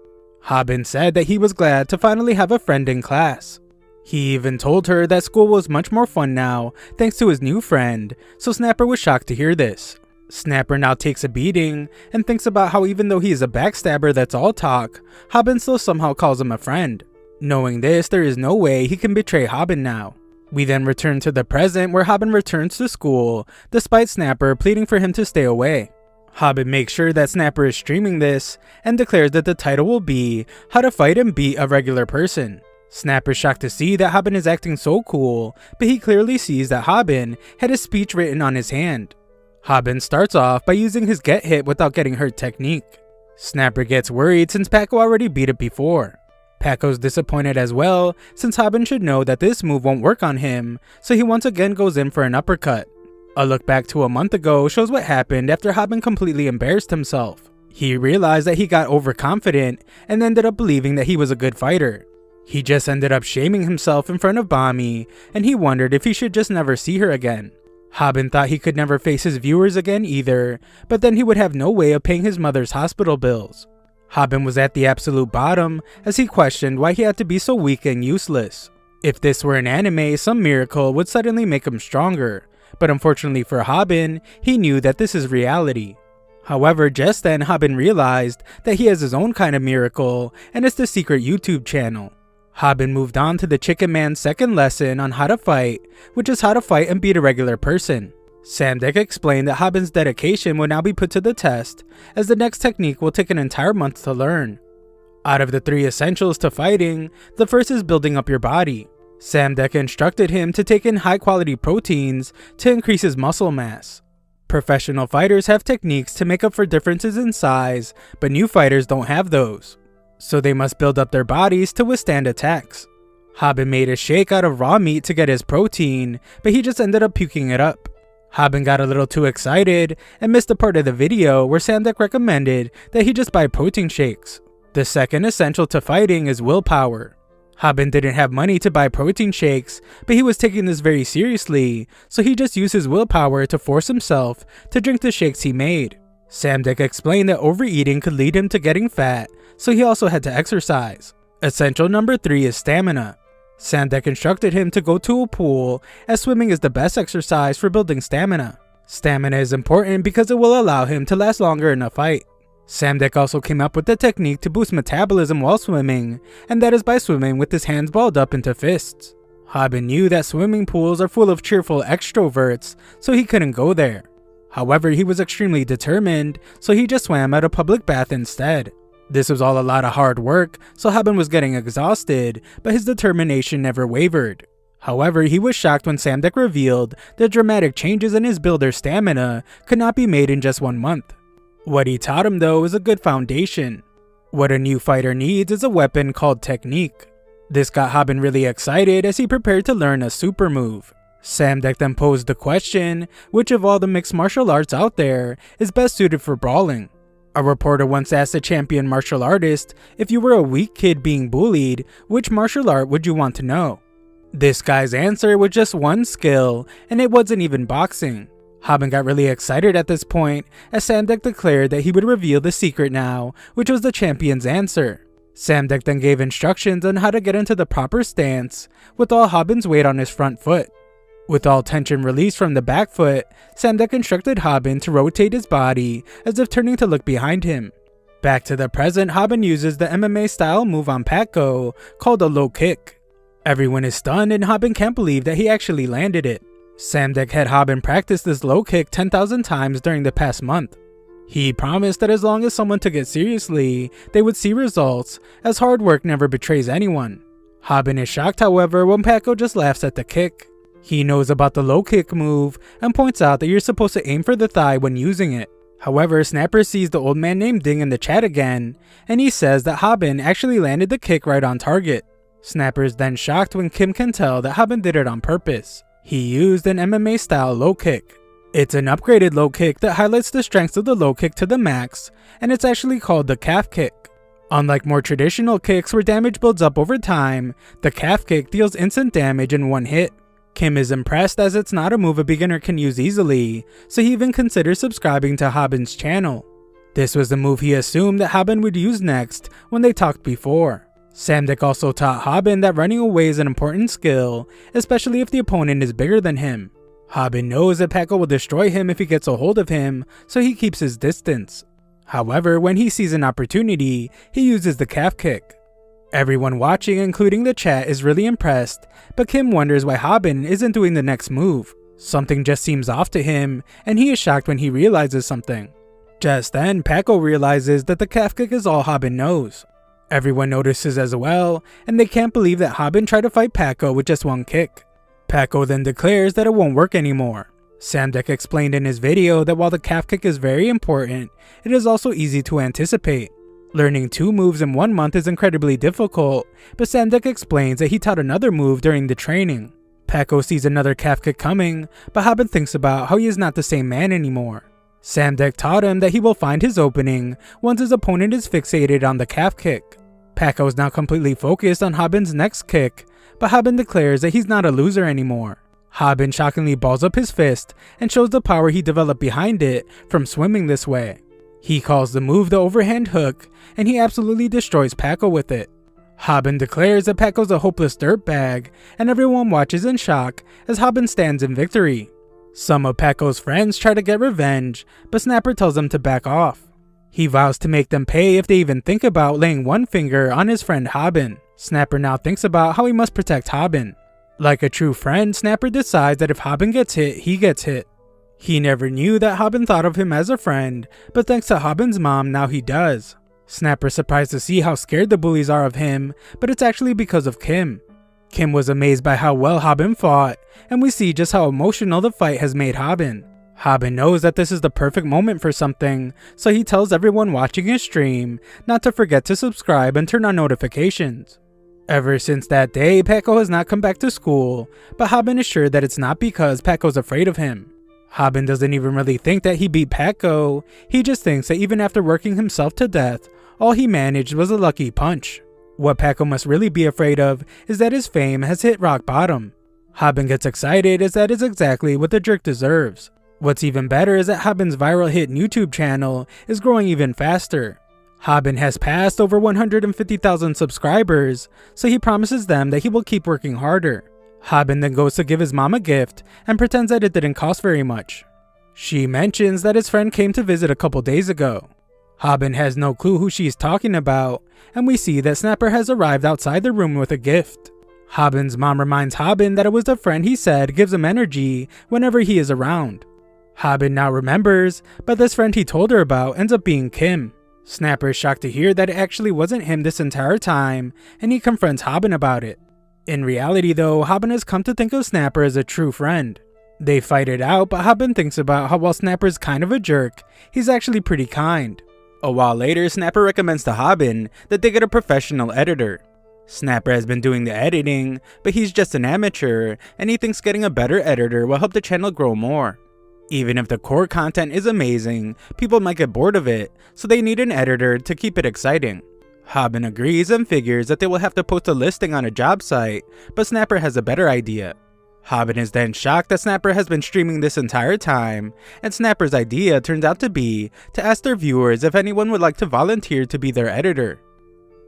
Hobin said that he was glad to finally have a friend in class. He even told her that school was much more fun now thanks to his new friend, so Snapper was shocked to hear this. Snapper now takes a beating and thinks about how even though he is a backstabber that's all talk, Hobin still somehow calls him a friend. Knowing this, there is no way he can betray Hobin now. We then return to the present where Hobin returns to school despite Snapper pleading for him to stay away. Hobin makes sure that Snapper is streaming this and declares that the title will be How to Fight and Beat a Regular Person. Snapper's shocked to see that Hobin is acting so cool, but he clearly sees that Hobin had his speech written on his hand. Hobin starts off by using his get hit without getting hurt technique. Snapper gets worried since Paco already beat it before. Paco's disappointed as well since Hobin should know that this move won't work on him, so he once again goes in for an uppercut. A look back to a month ago shows what happened after Hobin completely embarrassed himself. He realized that he got overconfident and ended up believing that he was a good fighter. He just ended up shaming himself in front of Bami, and he wondered if he should just never see her again. Hobin thought he could never face his viewers again either, but then he would have no way of paying his mother's hospital bills. Hobin was at the absolute bottom as he questioned why he had to be so weak and useless. If this were an anime, some miracle would suddenly make him stronger, but unfortunately for Hobin, he knew that this is reality. However, just then Hobin realized that he has his own kind of miracle, and it's the secret YouTube channel. Hobin moved on to the Chicken Man's second lesson on how to fight, which is how to fight and beat a regular person. Samdek explained that Hobin's dedication will now be put to the test, as the next technique will take an entire month to learn. Out of the 3 essentials to fighting, the first is building up your body. Samdek instructed him to take in high quality proteins to increase his muscle mass. Professional fighters have techniques to make up for differences in size, but new fighters don't have those, so they must build up their bodies to withstand attacks. Hobin made a shake out of raw meat to get his protein, but he just ended up puking it up. Hobin got a little too excited and missed a part of the video where Samdek recommended that he just buy protein shakes. The second essential to fighting is willpower. Hobin didn't have money to buy protein shakes, but he was taking this very seriously, so he just used his willpower to force himself to drink the shakes he made. Samdek explained that overeating could lead him to getting fat, so he also had to exercise. Essential number 3 is stamina. Samdek instructed him to go to a pool, as swimming is the best exercise for building stamina. Stamina is important because it will allow him to last longer in a fight. Samdek also came up with the technique to boost metabolism while swimming, and that is by swimming with his hands balled up into fists. Hobin knew that swimming pools are full of cheerful extroverts, so he couldn't go there. However, he was extremely determined, so he just swam at a public bath instead. This was all a lot of hard work, so Hobin was getting exhausted, but his determination never wavered. However, he was shocked when Samdek revealed that dramatic changes in his builder stamina could not be made in just 1 month. What he taught him though is a good foundation. What a new fighter needs is a weapon called technique. This got Hobin really excited as he prepared to learn a super move. Samdek then posed the question, which of all the mixed martial arts out there is best suited for brawling? A reporter once asked a champion martial artist, if you were a weak kid being bullied, which martial art would you want to know? This guy's answer was just one skill, and it wasn't even boxing. Hobin got really excited at this point, as Samdek declared that he would reveal the secret now, which was the champion's answer. Samdek then gave instructions on how to get into the proper stance, with all Hobin's weight on his front foot. With all tension released from the back foot, Samdek instructed Hobin to rotate his body, as if turning to look behind him. Back to the present, Hobin uses the MMA style move on Patko, called a low kick. Everyone is stunned and Hobin can't believe that he actually landed it. Samdek had Hobin practice this low kick 10,000 times during the past month. He promised that as long as someone took it seriously, they would see results, as hard work never betrays anyone. Hobin is shocked, however, when Patko just laughs at the kick. He knows about the low kick move and points out that you're supposed to aim for the thigh when using it. However, Snapper sees the old man named Ding in the chat again, and he says that Hobin actually landed the kick right on target. Snapper is then shocked when Kim can tell that Hobin did it on purpose. He used an MMA style low kick. It's an upgraded low kick that highlights the strengths of the low kick to the max, and it's actually called the calf kick. Unlike more traditional kicks where damage builds up over time, the calf kick deals instant damage in one hit. Kim is impressed as it's not a move a beginner can use easily, so he even considers subscribing to Hobin's channel. This was the move he assumed that Hobin would use next when they talked before. Samdek also taught Hobin that running away is an important skill, especially if the opponent is bigger than him. Hobin knows that Patko will destroy him if he gets a hold of him, so he keeps his distance. However, when he sees an opportunity, he uses the calf kick. Everyone watching, including the chat, is really impressed, but Kim wonders why Hobin isn't doing the next move. Something just seems off to him, and he is shocked when he realizes something. Just then, Patko realizes that the calf kick is all Hobin knows. Everyone notices as well, and they can't believe that Hobin tried to fight Patko with just one kick. Patko then declares that it won't work anymore. Samdek explained in his video that while the calf kick is very important, it is also easy to anticipate. Learning 2 moves in 1 month is incredibly difficult, but Samdek explains that he taught another move during the training. Patko sees another calf kick coming, but Hobin thinks about how he is not the same man anymore. Samdek taught him that he will find his opening once his opponent is fixated on the calf kick. Patko is now completely focused on Hobin's next kick, but Hobin declares that he's not a loser anymore. Hobin shockingly balls up his fist and shows the power he developed behind it from swimming this way. He calls the move the overhand hook, and he absolutely destroys Patko with it. Hobin declares that Patko's a hopeless dirtbag, and everyone watches in shock as Hobin stands in victory. Some of Patko's friends try to get revenge, but Snapper tells them to back off. He vows to make them pay if they even think about laying one finger on his friend Hobin. Snapper now thinks about how he must protect Hobin. Like a true friend, Snapper decides that if Hobin gets hit, he gets hit. He never knew that Hobin thought of him as a friend, but thanks to Hobin's mom, now he does. Snapper's surprised to see how scared the bullies are of him, but it's actually because of Kim. Kim was amazed by how well Hobin fought, and we see just how emotional the fight has made Hobin. Hobin knows that this is the perfect moment for something, so he tells everyone watching his stream not to forget to subscribe and turn on notifications. Ever since that day, Patko has not come back to school, but Hobin is sure that it's not because Patko's afraid of him. Hobin doesn't even really think that he beat Patko, he just thinks that even after working himself to death, all he managed was a lucky punch. What Patko must really be afraid of is that his fame has hit rock bottom. Hobin gets excited as that is exactly what the jerk deserves. What's even better is that Hobin's viral hit YouTube channel is growing even faster. Hobin has passed over 150,000 subscribers, so he promises them that he will keep working harder. Hobin then goes to give his mom a gift and pretends that it didn't cost very much. She mentions that his friend came to visit a couple days ago. Hobin has no clue who she's talking about, and we see that Snapper has arrived outside the room with a gift. Hobin's mom reminds Hobin that it was the friend he said gives him energy whenever he is around. Hobin now remembers, but this friend he told her about ends up being Kim. Snapper is shocked to hear that it actually wasn't him this entire time, and he confronts Hobin about it. In reality though, Hobin has come to think of Snapper as a true friend. They fight it out, but Hobin thinks about how while Snapper is kind of a jerk, he's actually pretty kind. A while later, Snapper recommends to Hobin that they get a professional editor. Snapper has been doing the editing, but he's just an amateur, and he thinks getting a better editor will help the channel grow more. Even if the core content is amazing, people might get bored of it, so they need an editor to keep it exciting. Hobin agrees and figures that they will have to post a listing on a job site, but Snapper has a better idea. Hobin is then shocked that Snapper has been streaming this entire time, and Snapper's idea turns out to be to ask their viewers if anyone would like to volunteer to be their editor.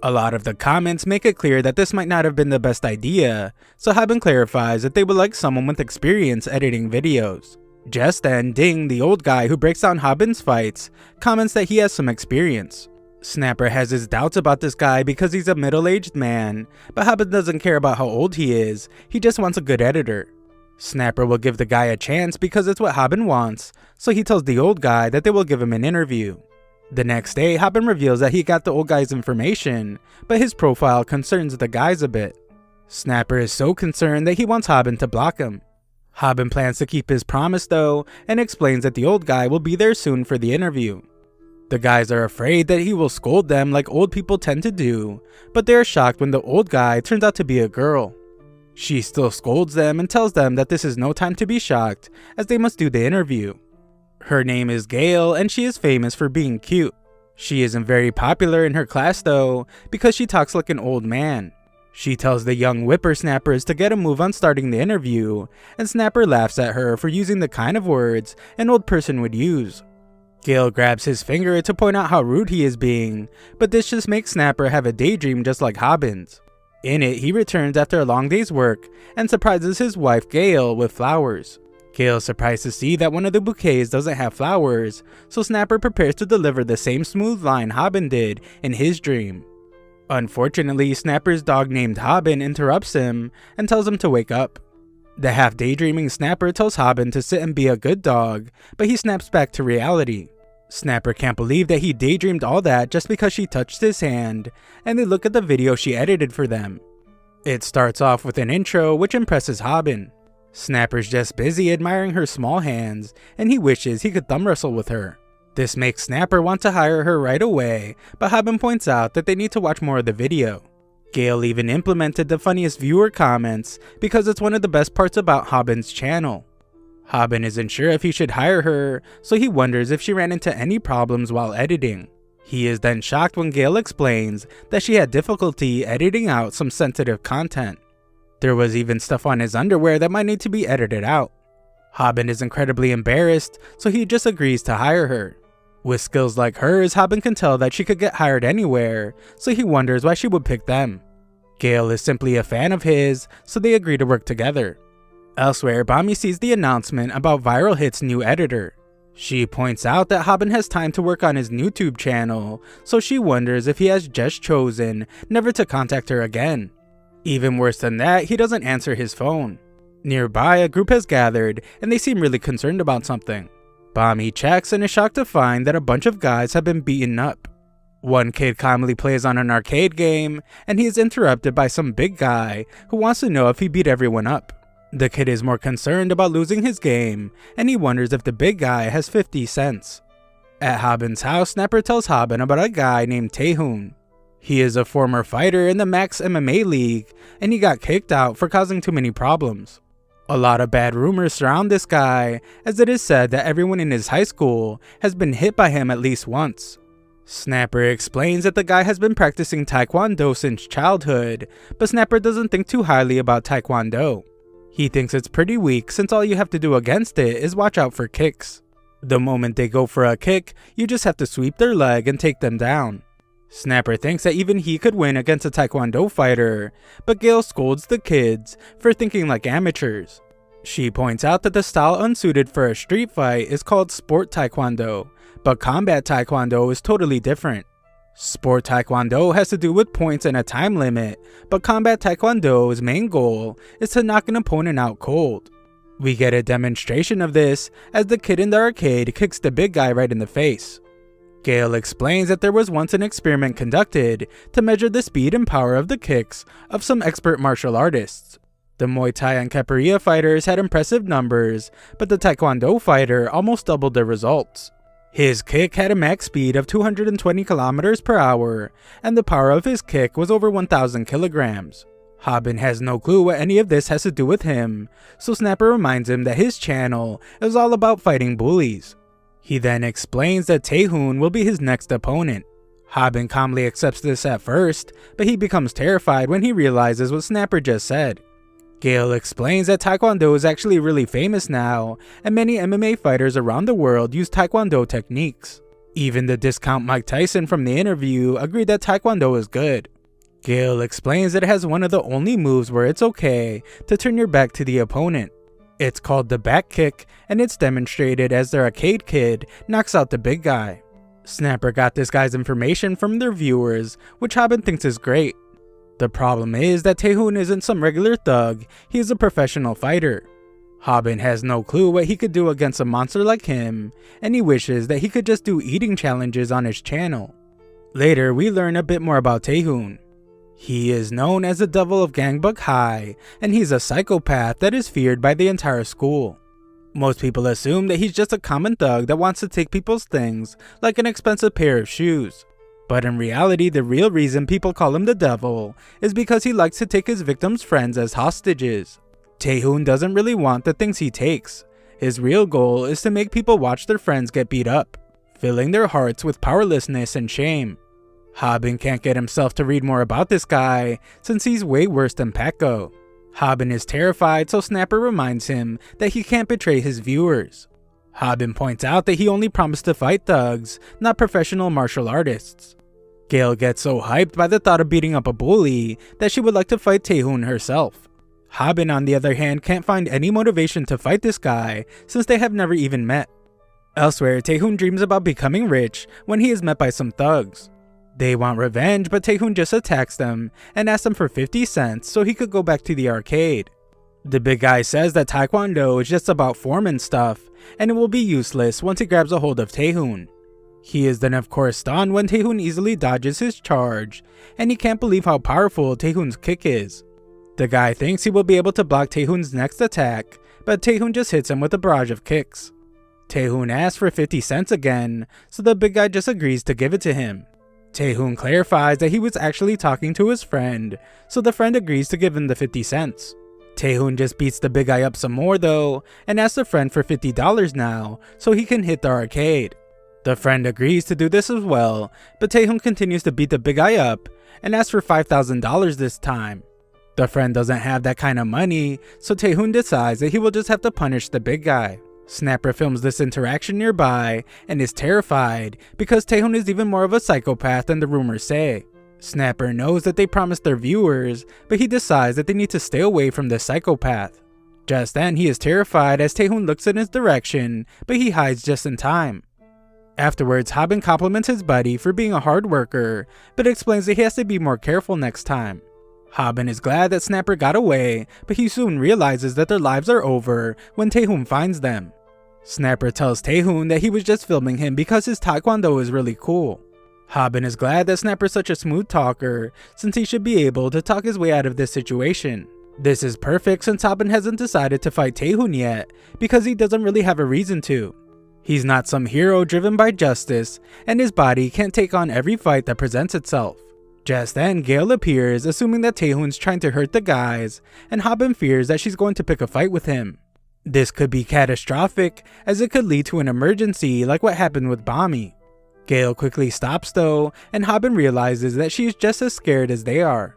A lot of the comments make it clear that this might not have been the best idea, so Hobin clarifies that they would like someone with experience editing videos. Just then, Ding, the old guy who breaks down Hobin's fights, comments that he has some experience. Snapper has his doubts about this guy because he's a middle-aged man, but Hobin doesn't care about how old he is, he just wants a good editor. Snapper will give the guy a chance because it's what Hobin wants, so he tells the old guy that they will give him an interview. The next day, Hobin reveals that he got the old guy's information, but his profile concerns the guys a bit. Snapper is so concerned that he wants Hobin to block him. Hobin plans to keep his promise though, and explains that the old guy will be there soon for the interview. The guys are afraid that he will scold them like old people tend to do, but they are shocked when the old guy turns out to be a girl. She still scolds them and tells them that this is no time to be shocked, as they must do the interview. Her name is Gail, and she is famous for being cute. She isn't very popular in her class though, because she talks like an old man. She tells the young whippersnappers to get a move on starting the interview, and Snapper laughs at her for using the kind of words an old person would use. Gail grabs his finger to point out how rude he is being, but this just makes Snapper have a daydream just like Hobin's. In it, he returns after a long day's work and surprises his wife Gail with flowers. Gail is surprised to see that one of the bouquets doesn't have flowers, so Snapper prepares to deliver the same smooth line Hobin did in his dream. Unfortunately, Snapper's dog named Hobin interrupts him and tells him to wake up. The half-daydreaming Snapper tells Hobin to sit and be a good dog, but he snaps back to reality. Snapper can't believe that he daydreamed all that just because she touched his hand, and they look at the video she edited for them. It starts off with an intro which impresses Hobin. Snapper's just busy admiring her small hands, and he wishes he could thumb wrestle with her. This makes Snapper want to hire her right away, but Hobin points out that they need to watch more of the video. Gail even implemented the funniest viewer comments because it's one of the best parts about Hobin's channel. Hobin isn't sure if he should hire her, so he wonders if she ran into any problems while editing. He is then shocked when Gail explains that she had difficulty editing out some sensitive content. There was even stuff on his underwear that might need to be edited out. Hobin is incredibly embarrassed, so he just agrees to hire her. With skills like hers, Hobin can tell that she could get hired anywhere, so he wonders why she would pick them. Gail is simply a fan of his, so they agree to work together. Elsewhere, Bami sees the announcement about Viral Hit's new editor. She points out that Hobin has time to work on his YouTube channel, so she wonders if he has just chosen never to contact her again. Even worse than that, he doesn't answer his phone. Nearby, a group has gathered, and they seem really concerned about something. Bami checks and is shocked to find that a bunch of guys have been beaten up. One kid calmly plays on an arcade game, and he is interrupted by some big guy who wants to know if he beat everyone up. The kid is more concerned about losing his game, and he wonders if the big guy has 50 cents. At Hobin's house, Snapper tells Hobin about a guy named Taehoon. He is a former fighter in the Max MMA League, and he got kicked out for causing too many problems. A lot of bad rumors surround this guy, as it is said that everyone in his high school has been hit by him at least once. Snapper explains that the guy has been practicing Taekwondo since childhood, but Snapper doesn't think too highly about Taekwondo. He thinks it's pretty weak since all you have to do against it is watch out for kicks. The moment they go for a kick, you just have to sweep their leg and take them down. Snapper thinks that even he could win against a Taekwondo fighter, but Gail scolds the kids for thinking like amateurs. She points out that the style unsuited for a street fight is called Sport Taekwondo, but Combat Taekwondo is totally different. Sport Taekwondo has to do with points and a time limit, but Combat Taekwondo's main goal is to knock an opponent out cold. We get a demonstration of this as the kid in the arcade kicks the big guy right in the face. Gail explains that there was once an experiment conducted to measure the speed and power of the kicks of some expert martial artists. The Muay Thai and Capoeira fighters had impressive numbers, but the Taekwondo fighter almost doubled their results. His kick had a max speed of 220 km per hour, and the power of his kick was over 1,000 kilograms. Hobin has no clue what any of this has to do with him, so Snapper reminds him that his channel is all about fighting bullies. He then explains that Taehoon will be his next opponent. Hobin calmly accepts this at first, but he becomes terrified when he realizes what Snapper just said. Gale explains that Taekwondo is actually really famous now, and many MMA fighters around the world use Taekwondo techniques. Even the discount Mike Tyson from the interview agreed that Taekwondo is good. Gale explains that it has one of the only moves where it's okay to turn your back to the opponent. It's called the back kick, and it's demonstrated as their arcade kid knocks out the big guy. Snapper got this guy's information from their viewers, which Hobin thinks is great. The problem is that Taehoon isn't some regular thug, he is a professional fighter. Hobin has no clue what he could do against a monster like him, and he wishes that he could just do eating challenges on his channel. Later, we learn a bit more about Taehoon. He is known as the Devil of Gangbuk High, and he's a psychopath that is feared by the entire school. Most people assume that he's just a common thug that wants to take people's things, like an expensive pair of shoes. But in reality, the real reason people call him the Devil is because he likes to take his victims' friends as hostages. Taehoon doesn't really want the things he takes. His real goal is to make people watch their friends get beat up, filling their hearts with powerlessness and shame. Hobin can't get himself to read more about this guy since he's way worse than Paco. Hobin is terrified, so Snapper reminds him that he can't betray his viewers. Hobin points out that he only promised to fight thugs, not professional martial artists. Gale gets so hyped by the thought of beating up a bully that she would like to fight Taehoon herself. Hobin, on the other hand, can't find any motivation to fight this guy since they have never even met. Elsewhere, Taehoon dreams about becoming rich when he is met by some thugs. They want revenge, but Taehoon just attacks them and asks them for 50 cents so he could go back to the arcade. The big guy says that Taekwondo is just about form and stuff, and it will be useless once he grabs a hold of Taehoon. He is then of course stunned when Taehoon easily dodges his charge, and he can't believe how powerful Taehoon's kick is. The guy thinks he will be able to block Taehoon's next attack, but Taehoon just hits him with a barrage of kicks. Taehoon asks for 50 cents again, so the big guy just agrees to give it to him. Taehoon clarifies that he was actually talking to his friend, so the friend agrees to give him the 50 cents. Taehoon just beats the big guy up some more though, and asks the friend for $50 now, so he can hit the arcade. The friend agrees to do this as well, but Taehoon continues to beat the big guy up, and asks for $5,000 this time. The friend doesn't have that kind of money, so Taehoon decides that he will just have to punish the big guy. Snapper films this interaction nearby, and is terrified, because Taehoon is even more of a psychopath than the rumors say. Snapper knows that they promised their viewers, but he decides that they need to stay away from this psychopath. Just then, he is terrified as Taehoon looks in his direction, but he hides just in time. Afterwards, Hobin compliments his buddy for being a hard worker, but explains that he has to be more careful next time. Hobin is glad that Snapper got away, but he soon realizes that their lives are over when Taehoon finds them. Snapper tells Taehoon that he was just filming him because his Taekwondo is really cool. Hobin is glad that Snapper is such a smooth talker, since he should be able to talk his way out of this situation. This is perfect since Hobin hasn't decided to fight Taehoon yet, because he doesn't really have a reason to. He's not some hero driven by justice, and his body can't take on every fight that presents itself. Just then, Gale appears, assuming that Taehoon's trying to hurt the guys, and Hobin fears that she's going to pick a fight with him. This could be catastrophic, as it could lead to an emergency like what happened with Bami. Gale quickly stops though, and Hobin realizes that she is just as scared as they are.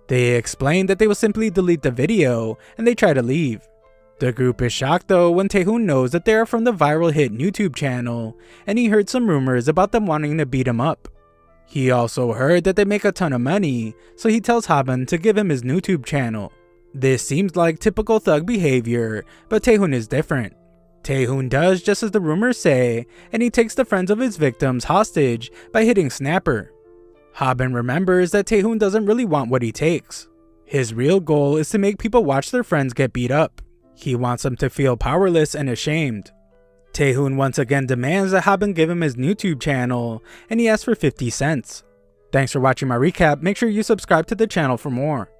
They explain that they will simply delete the video, and they try to leave. The group is shocked though when Taehoon knows that they are from the viral hit YouTube channel, and he heard some rumors about them wanting to beat him up. He also heard that they make a ton of money, so he tells Hobin to give him his YouTube channel. This seems like typical thug behavior, but Taehoon is different. Taehoon does just as the rumors say, and he takes the friends of his victims hostage by hitting Snapper. Hobin remembers that Taehoon doesn't really want what he takes. His real goal is to make people watch their friends get beat up. He wants them to feel powerless and ashamed. Taehoon once again demands that Hobin give him his YouTube channel, and he asks for 50 cents. Thanks for watching my recap. Make sure you subscribe to the channel for more.